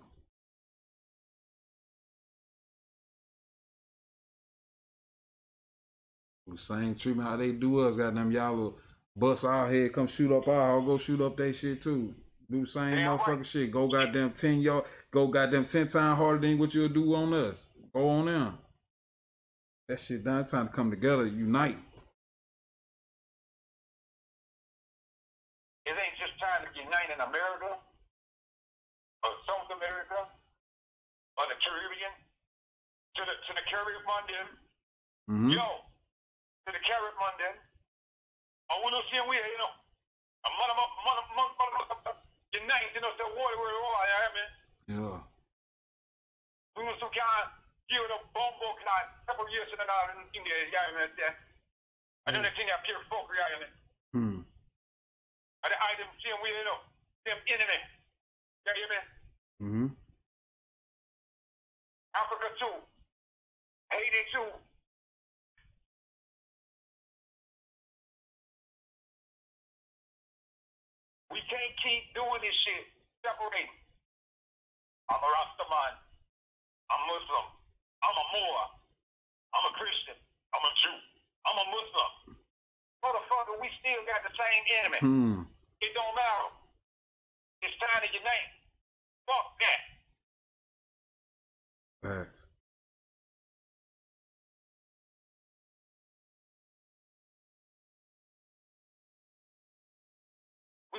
The same treatment how they do us, goddamn, y'all will bust our head, come shoot up our, go shoot up they shit too. Do the same motherfucking shit. Go goddamn 10 go goddamn 10 times harder than what you'll do on us. Go on them. That shit done. Time to come together, unite.
It ain't just time to unite in America or South America or the Caribbean to the Caribbean. Yo, to the Caribbean. I want to see we, you know, a unite, you know, the water where all I am in.
Yeah.
We want some kind of give it a bombo kind couple years in and out in India, yeah, man. I don't think I pure folk, yeah, man. I didn't see them, we, you know, them enemy. Yeah, you man. Africa too. Haiti too. We can't keep doing this shit. Separating. I'm a Rastaman. I'm Muslim. I'm a Moor. I'm a Christian. I'm a Jew. I'm a Muslim. Motherfucker, we still got the same enemy. It don't matter. It's time to unite. Fuck that.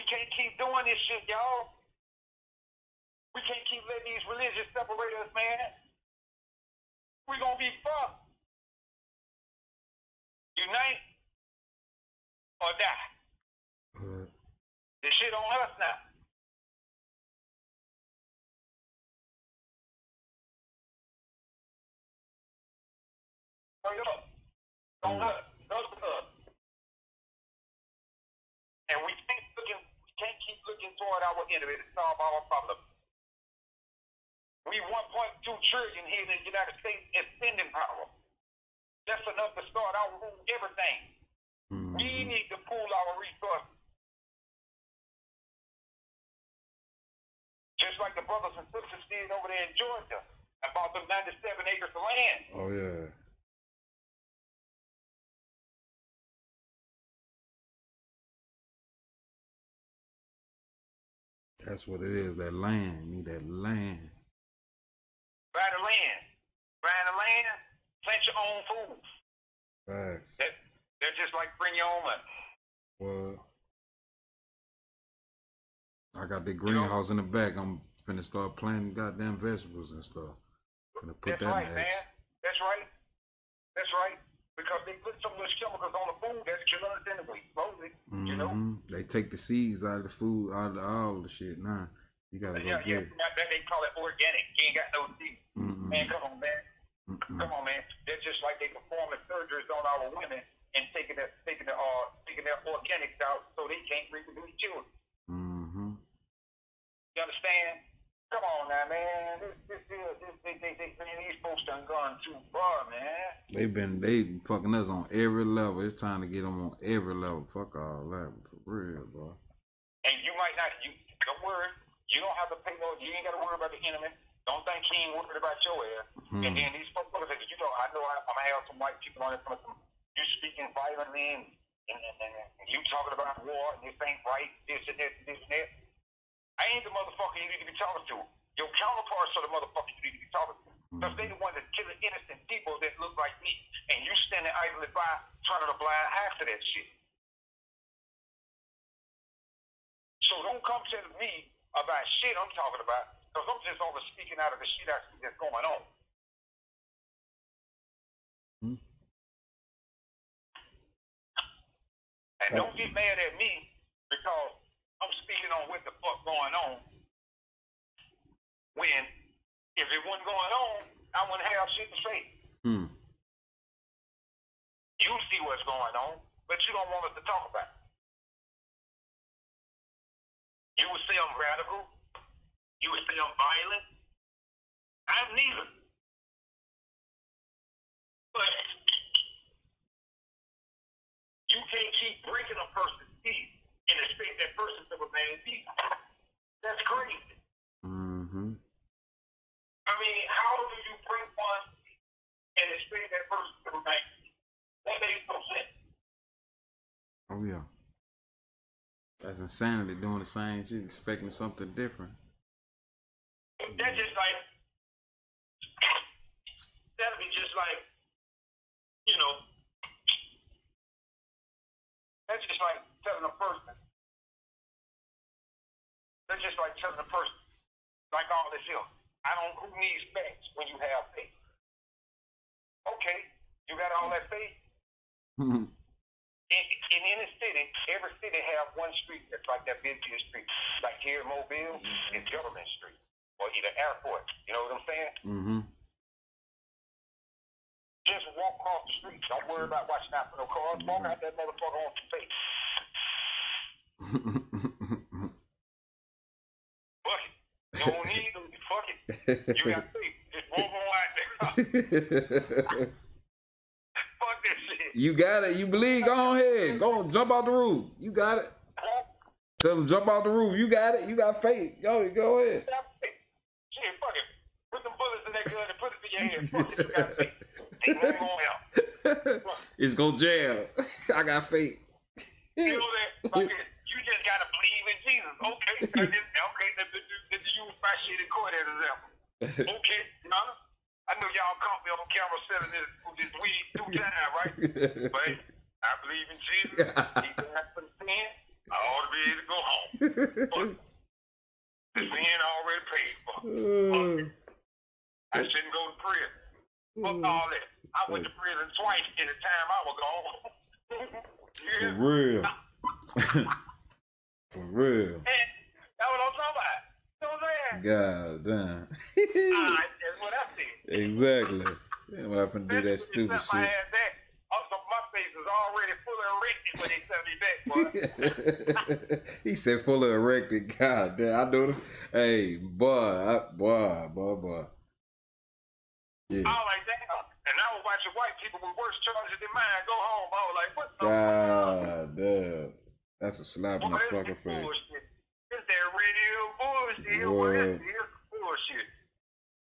can't keep doing this shit, y'all. We can't keep letting these religions separate us, man. We gonna be fucked. Unite or die. This shit on us now. Straight up. On us. And we can't keep looking toward our enemy to solve our problem. We 1.2 trillion here in the United States is spending power. That's enough to start out with everything. We need to pool our resources. Just like the brothers and sisters did over there in Georgia about the 97 acres of land.
Oh, yeah. That's what it is, that land. You need that land.
Buy the land. Buying the land, plant your own food.
Facts.
That's just like bring your own money.
Well, I got the greenhouse in the back. I'm finna start planting goddamn vegetables and stuff. Gonna put
That's
that
right,
in
man. That's right. That's right. Because they put some of those chemicals on the food that's killing us anyway, slowly. You know?
They take the seeds out of the food, out of all the shit. Nah, you gotta go get it.
They call it organic. You ain't got no seeds. Man, come on, man. Come on, man. They're just like they performing surgeries on our women and taking their organics out so they can't reproduce children. You understand? Come on now, man. These folks done gone too far, man.
They fucking us on every level. It's time to get them on every level. Fuck all that, for real, bro.
And you might not. Don't worry. You don't have to pay no. You ain't got to worry about the enemy. Don't think he ain't worried about your ass. And then these folks, I know I'm gonna have some white people on it. You speaking violently and you talking about war and this ain't right. This and that. I ain't the motherfucker you need to be talking to. Your counterparts are the motherfucker you need to be talking to. Because they the one that's killing innocent people that look like me. And you standing idly by turning a blind eye to that shit. So don't come to me about shit I'm talking about. Because I'm just only speaking out of the shit I see that's going on. And don't get mad at me because I'm speaking on what the fuck going on. When, if it wasn't going on, I wouldn't have shit to say. You see what's going on, but you don't want us to talk about it. You would say I'm radical. You would say I'm violent. I'm neither. But you can't keep breaking a person's teeth and expect that person to remain peaceful. That's crazy. I mean, how do you break one and expect that person to remain peaceful? That makes no sense.
Oh, yeah. That's insanity, doing the same shit, expecting something different.
That's just like, that'd be just like, you know, that's just like telling a person, like all this here, who needs facts when you have faith? Okay, you got all that faith? In any city, every city have one street that's like that busiest street. Like here in Mobile, it's Government Street. Or either airport. You know what I'm saying? Just walk across the street. Don't worry about watching out for no cars. Walk out that motherfucker on some face. Fuck it. You don't need them. Fuck it. You got faith. Just walk on out there. Fuck that shit.
You got it. You believe. Go ahead. Go jump out the roof. You got it. Tell them jump out the roof. You got it. You got faith. Go ahead.
Shit, fuck it. Put some bullets in that gun and put it to your head. Fuck it. You got faith. Ain't nothing gonna help.
It's gonna jail. I got faith.
You know that? Fuck it. You just gotta believe in Jesus. Okay. Let's use my shit in court as an example. Okay, Nana. I know y'all caught me on camera selling this weed 2 times, right? But I believe in Jesus. He died for the sin. I ought to be able to go home. But the sin already paid for. I shouldn't go to prison. Fuck all that. I went to prison twice in the time I was gone.
For real. For real.
That's what I'm talking about. You know what I'm saying?
God damn.
That's what I said.
Exactly. I'm about to do that stupid shit.
My face was already fully erected when they sent me back, boy.
He said fully erected. God damn. I know this. Hey, boy. Yeah.
I was like, damn. And I was watching white people with worse charges than mine go home. I was like, what the
God damn. That's a slap in the fucking face.
Bullshit. It's that radio bullshit. Well, this is bullshit.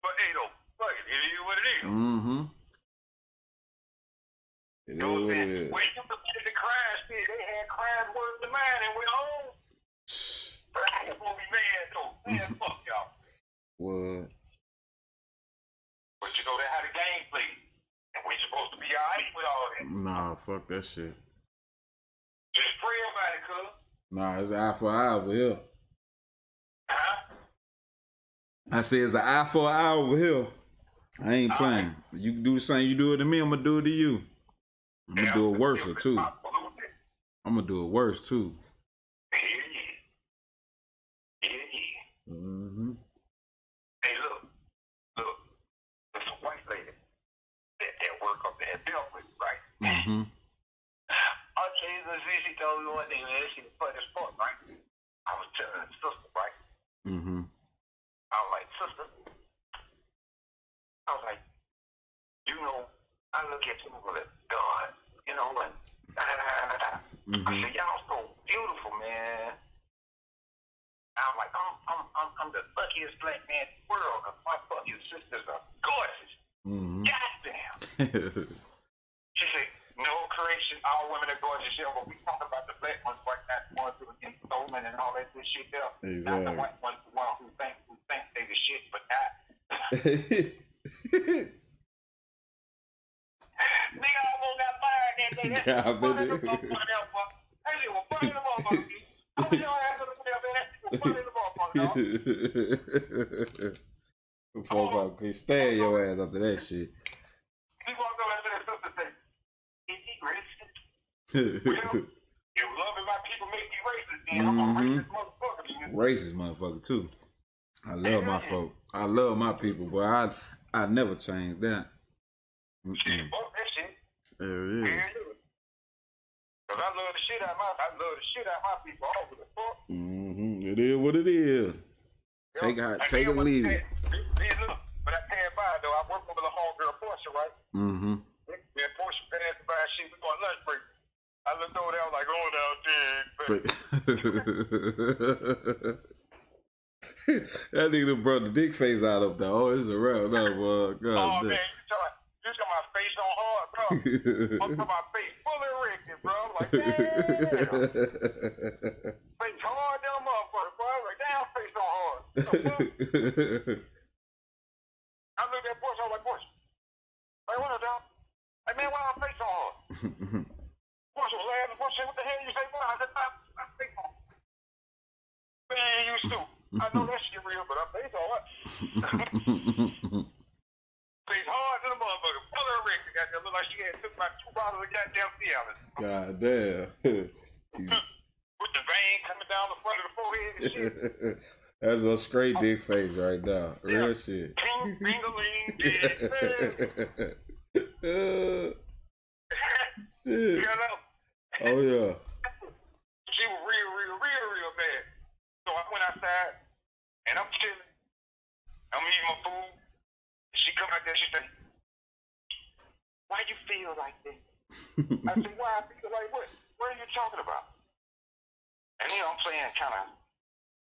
But hey, though, fuck it. It is what it is.
Mm-hmm. It is what it is.
When you look at the crime shit, they had crimes worse than mine and went home. But I ain't gonna be mad, though. Man, fuck y'all.
What?
But you know, that's how the game plays. And we supposed to be alright with all that.
Nah, fuck that shit.
Just pray about it, cuz.
Nah, it's an eye for an eye over here.
Huh?
I said it's an eye for an eye over here. I ain't playing. You can do the same you do it to me, I'm gonna do it to you. I'm gonna do it worse too. I'm gonna do it worse too.
Yeah.
Mm-hmm.
Hey, look. There's a white lady that work up there at Belfast, right?
Mm-hmm.
She told me one thing, man. She was funny as fuck, right? I was telling her sister, right?
Mm-hmm.
I was like, sister. I was like, you know, I look at you with God, you know, and
Mm-hmm.
I said, y'all so beautiful, man. I'm like, I'm the luckiest black man in the world because my fucking sisters are gorgeous.
Mm-hmm.
Goddamn. She said, no correction, all women are gorgeous, yeah, but we talking about the black ones right now, the ones who are getting stolen and all that good shit there.
Exactly.
Not the white ones, the ones who think they the shit, but not. Nigga almost got fired that day. That's funny the motherfucker. That shit was funny the motherfucker. I was your ass in the middle, man. That shit was funny the motherfucker, dog.
Folk can't stand your ass after that shit.
He walked over to that sister and said, is he racist? Well, if loving my people make me racist, then I'm a racist motherfucker.
Racist motherfucker too. I love my folk. I love my people, but I never change that.
Shit, fuck that shit.
Hell yeah.
Cause I love the shit out of my people. I don't give a fuck.
Mm-hmm. It is what it is. Take it or leave it.
Look, but I passed by though. I work with a homegirl Portia, right?
Mm-hmm.
Yeah, Portia passed by. She was going lunch break. I looked over there. I was like, oh, down there.
That nigga brought the dick face out up there. Oh, it's a wrap now, boy. God
oh
damn.
man, you got my face on hard, bro. I'm talking my face fully erected, bro. I'm like, damn. Face hard, damn motherfucker, bro. I'm like, damn, face on hard. I looked at Portia. I was like, Portia. Like, what up, dog? Like, man, why my face on hard? Portia was laughing. Portia, what the hell you say? I said, my face on. Man, you stupid. I know that shit real, but I'm face on what? Face hard to the motherfucker. Fully erected. Goddamn, look like she had took about 2 bottles of goddamn Cialis.
God damn.
With the vein coming down the front of the forehead and shit.
That's a straight dick face right now. Real shit.
King Fingerling dick face.
Shit.
You know?
Oh yeah.
She was real mad. So I went outside and I'm chilling. I'm eating my food. She come out there, she said, why you feel like this? I said, why I feel like what? What are you talking about? And I'm playing kind of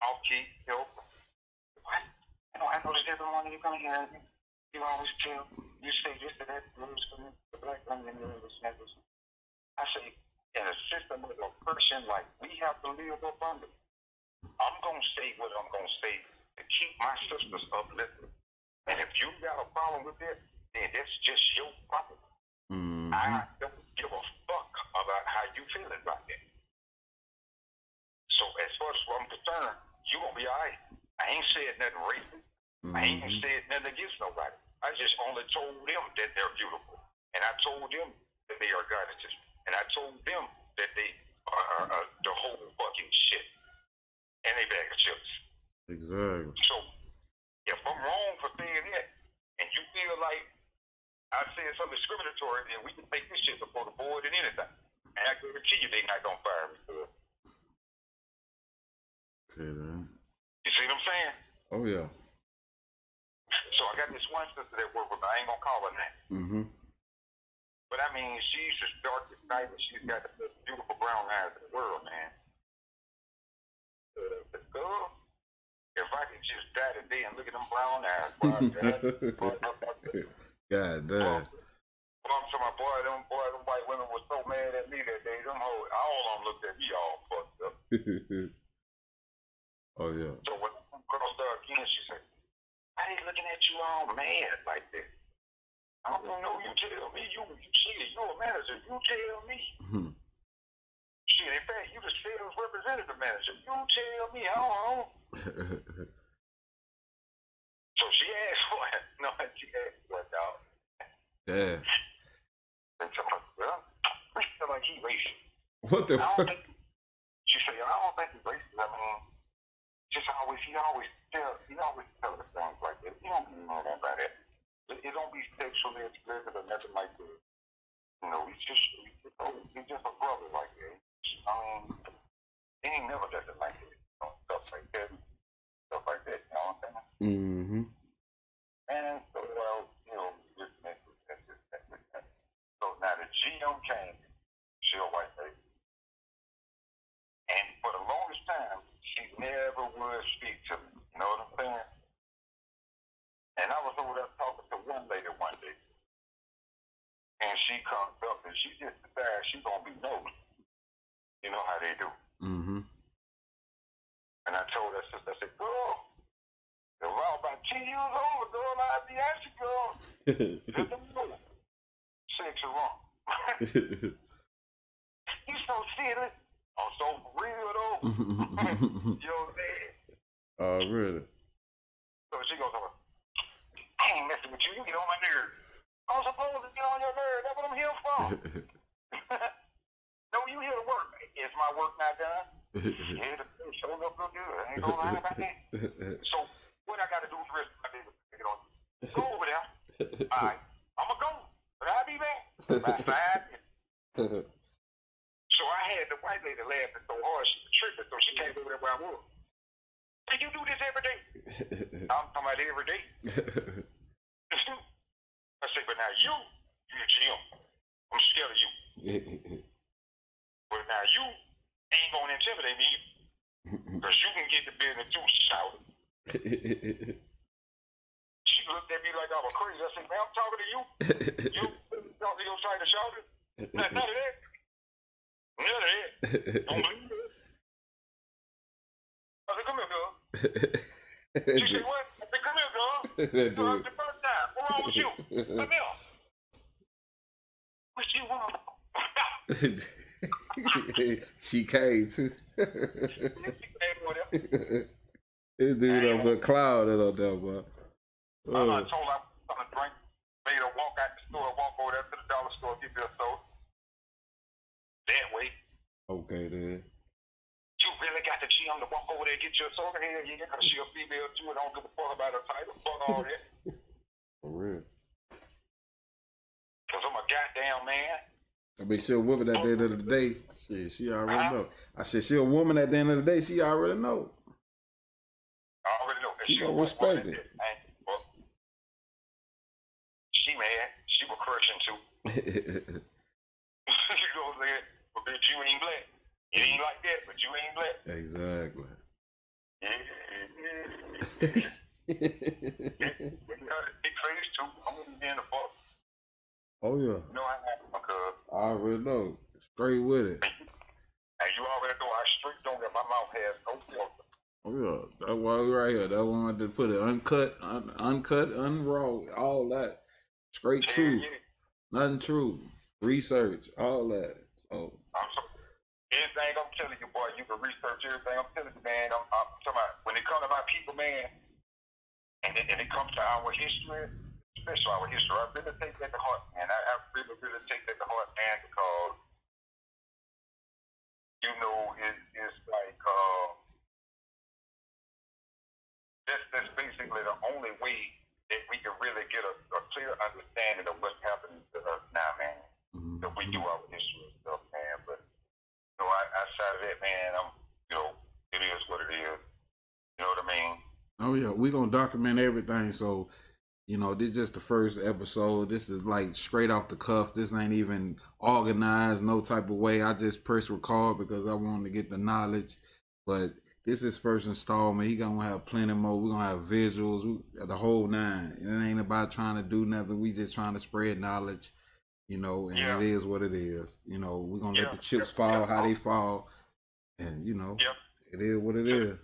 off key, you know. What? You know, I noticed every morning you come here, you always tell, you say this or that, the black woman, this. I say, in a system with a person like we have to live up under, I'm going to say what I'm going to say to keep my sisters uplifted. And if you got a problem with that, then that's just your problem.
Mm-hmm.
I don't give a fuck about how you feeling about that. far as I'm concerned, you gonna be alright. I ain't said nothing racist. I ain't said nothing against nobody. I just only told them that they're beautiful, and I told them that they are goddesses, and I told them that they are the whole fucking shit, and they bag of chips.
Exactly.
So if I'm wrong for saying that, and you feel like I said something discriminatory, then we can take this shit before the board and anything. And I guarantee you they're not gonna fire me for it.
Okay, man.
You see what I'm saying?
Oh yeah.
So I got this one sister that work with me. I ain't gonna call her name.
Mm-hmm.
But I mean, she's as dark as night, and she's got the most beautiful brown eyes in the world, man. The girl, if I could just die today and look at them brown eyes, boy,
God damn.
So my boy, them white women were so mad at me that day. Them hoes, all of them looked at me all fucked up.
Oh yeah.
So when I crossed her again, she said, "I ain't looking at you all mad like this. I don't know. You tell me. You shit. You a manager. You tell me. Shit. In fact, you the sales representative manager. You tell me. I don't know." So she asked for it. No, she asked for it, dog.
Yeah.
And so, well, I feel like he racist.
What the fuck?
She said, "I don't think he's racist. I mean, he always tell us things like that. He don't know that about it. It don't be sexually explicit or nothing like that. You know, he's just a brother like that. I mean, he ain't never done it like that. You know, stuff like that. You know what I'm saying?"
Mm-hmm.
And so, well, you know, this. So now the GM came. She a white lady. And for the longest time, she never would speak to me. You know what I'm saying? And I was over there talking to one lady one day. And she comes up and she just decides she's going to be nosy. You know how they do.
Mm-hmm.
And I told her sister, I said, "Girl, if I was about 10 years old, girl, I'd be asking, girl, just a minute. Sex is wrong." You so silly. I'm so real though. You know what I'm saying?
Oh, really?
So she goes over, "I ain't messing with you. You get on my nerves." I'm supposed to get on your nerves. That's what I'm here for. No, you here to work. Is my work not done? Yeah, the show up real good. I ain't gonna lie about that. So what I got to do for the rest of my day is take it on. Go over there. All right, I'm gonna go, but I'll be back by 5 minutes. So I had the white lady laughing so hard she was tripping, so she came over there where I was. "Did you do this every day?" I'm talking about every day. I said, "But now you the GM. I'm scared of you. But now you ain't gonna intimidate me either. Because you can get the business too shouting." She looked at me like I was crazy. I said, "Man, I'm talking to you. You talk to your side of shouting. None of that. None of that. Don't believe it." I said, "Come here, girl." She said, "What?" I said, "Come here, girl. You know, it's the first time. What's wrong with you? Come here. What you want?"
She came too.
She came with him.
This dude up a cloud up there, boy.
I told her I was going to drink. Made her walk out the store, walk over there to the dollar store, get me a soda. That way.
Okay, then.
You really got the GM to walk over there and get you a soda? Hell yeah, because she a female too and don't give a fuck about her title. Fuck all that.
For real.
Because I'm a goddamn man.
I mean, she a woman at the end of the day. She already know. I said she a woman at the end of the day. She already know.
I already know.
She gonna respect it.
She mad. She was crushing too. You know what I'm saying? But bitch, you ain't black. It ain't like that, but you ain't black.
Exactly.
Big face too. I'm gonna be in the fuck.
Oh yeah.
You know I have my cuz.
I already know. Straight with it.
And you already know I straight don't get my mouth has no filter.
Oh yeah. That's why we right here. That's why I wanted to put it uncut, unraw, all that. Straight truth.
Yeah.
Nothing true. Research, all that. So
Anything I'm telling you, boy, you can research everything I'm telling you, man. I'm talking about when it comes to my people, man, and it comes to our history, especially our history, I really take that to heart, man. I really, really take that to heart, man, because, you know, it's like, that's basically the only way that we can really get a clear understanding of what's happening to us now, man. If we do our history and stuff, man. But, you know, outside of that, man, it is what it is. You know what I mean?
Oh yeah, we gonna document everything. So, you know, this is just the first episode. This is like straight off the cuff. This ain't even organized, no type of way. I just press record because I wanted to get the knowledge. But this is first installment. He gonna have plenty more. We're gonna have visuals, the whole nine. It ain't about trying to do nothing. We just trying to spread knowledge, you know, and it is what it is. You know, we're gonna let the chips fall how they fall. And, you know, it is what it is.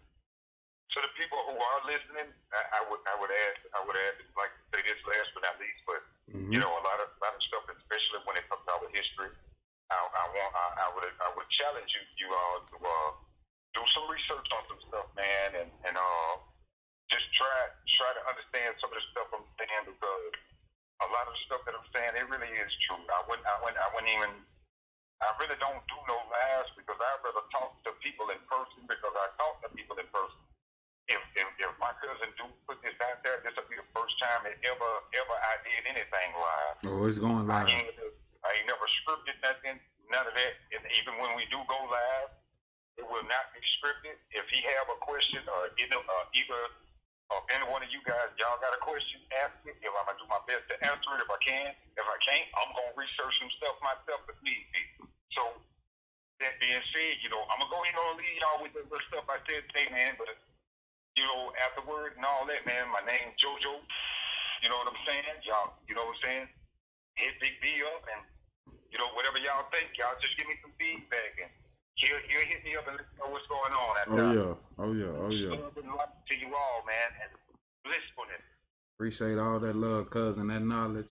So the people who are listening, I would add, like to say this last but not least, but you know, a lot of stuff, especially when it comes to our history, I would challenge you all to do some research on some stuff, man, and just try to understand some of the stuff I'm saying, because a lot of the stuff that I'm saying, it really is true. I really don't do no lives because I'd rather talk to people in person, because I talk to people in person. If my cousin do put this out there, this will be the first time that ever I did anything live.
Oh, it's going live.
I ain't never scripted nothing, none of that. And even when we do go live, it will not be scripted. If he have a question, or either any one of you guys, y'all got a question, ask it. If I'm gonna do my best to answer it, if I can. If I can't, I'm gonna research some stuff myself if need be. So that being said, you know, I'm gonna go ahead and leave y'all with the stuff I said today, man. But you know, afterward and all that, man, my name's JoJo. You know what I'm saying? Y'all, you know what I'm saying? Hit Big B up, and, you know, whatever y'all think, y'all just give me some feedback, and he'll hit me up and let me know what's going on.
Oh yeah.
Love and light to you all, man, and blissfulness.
Appreciate all that love, cousin, that knowledge.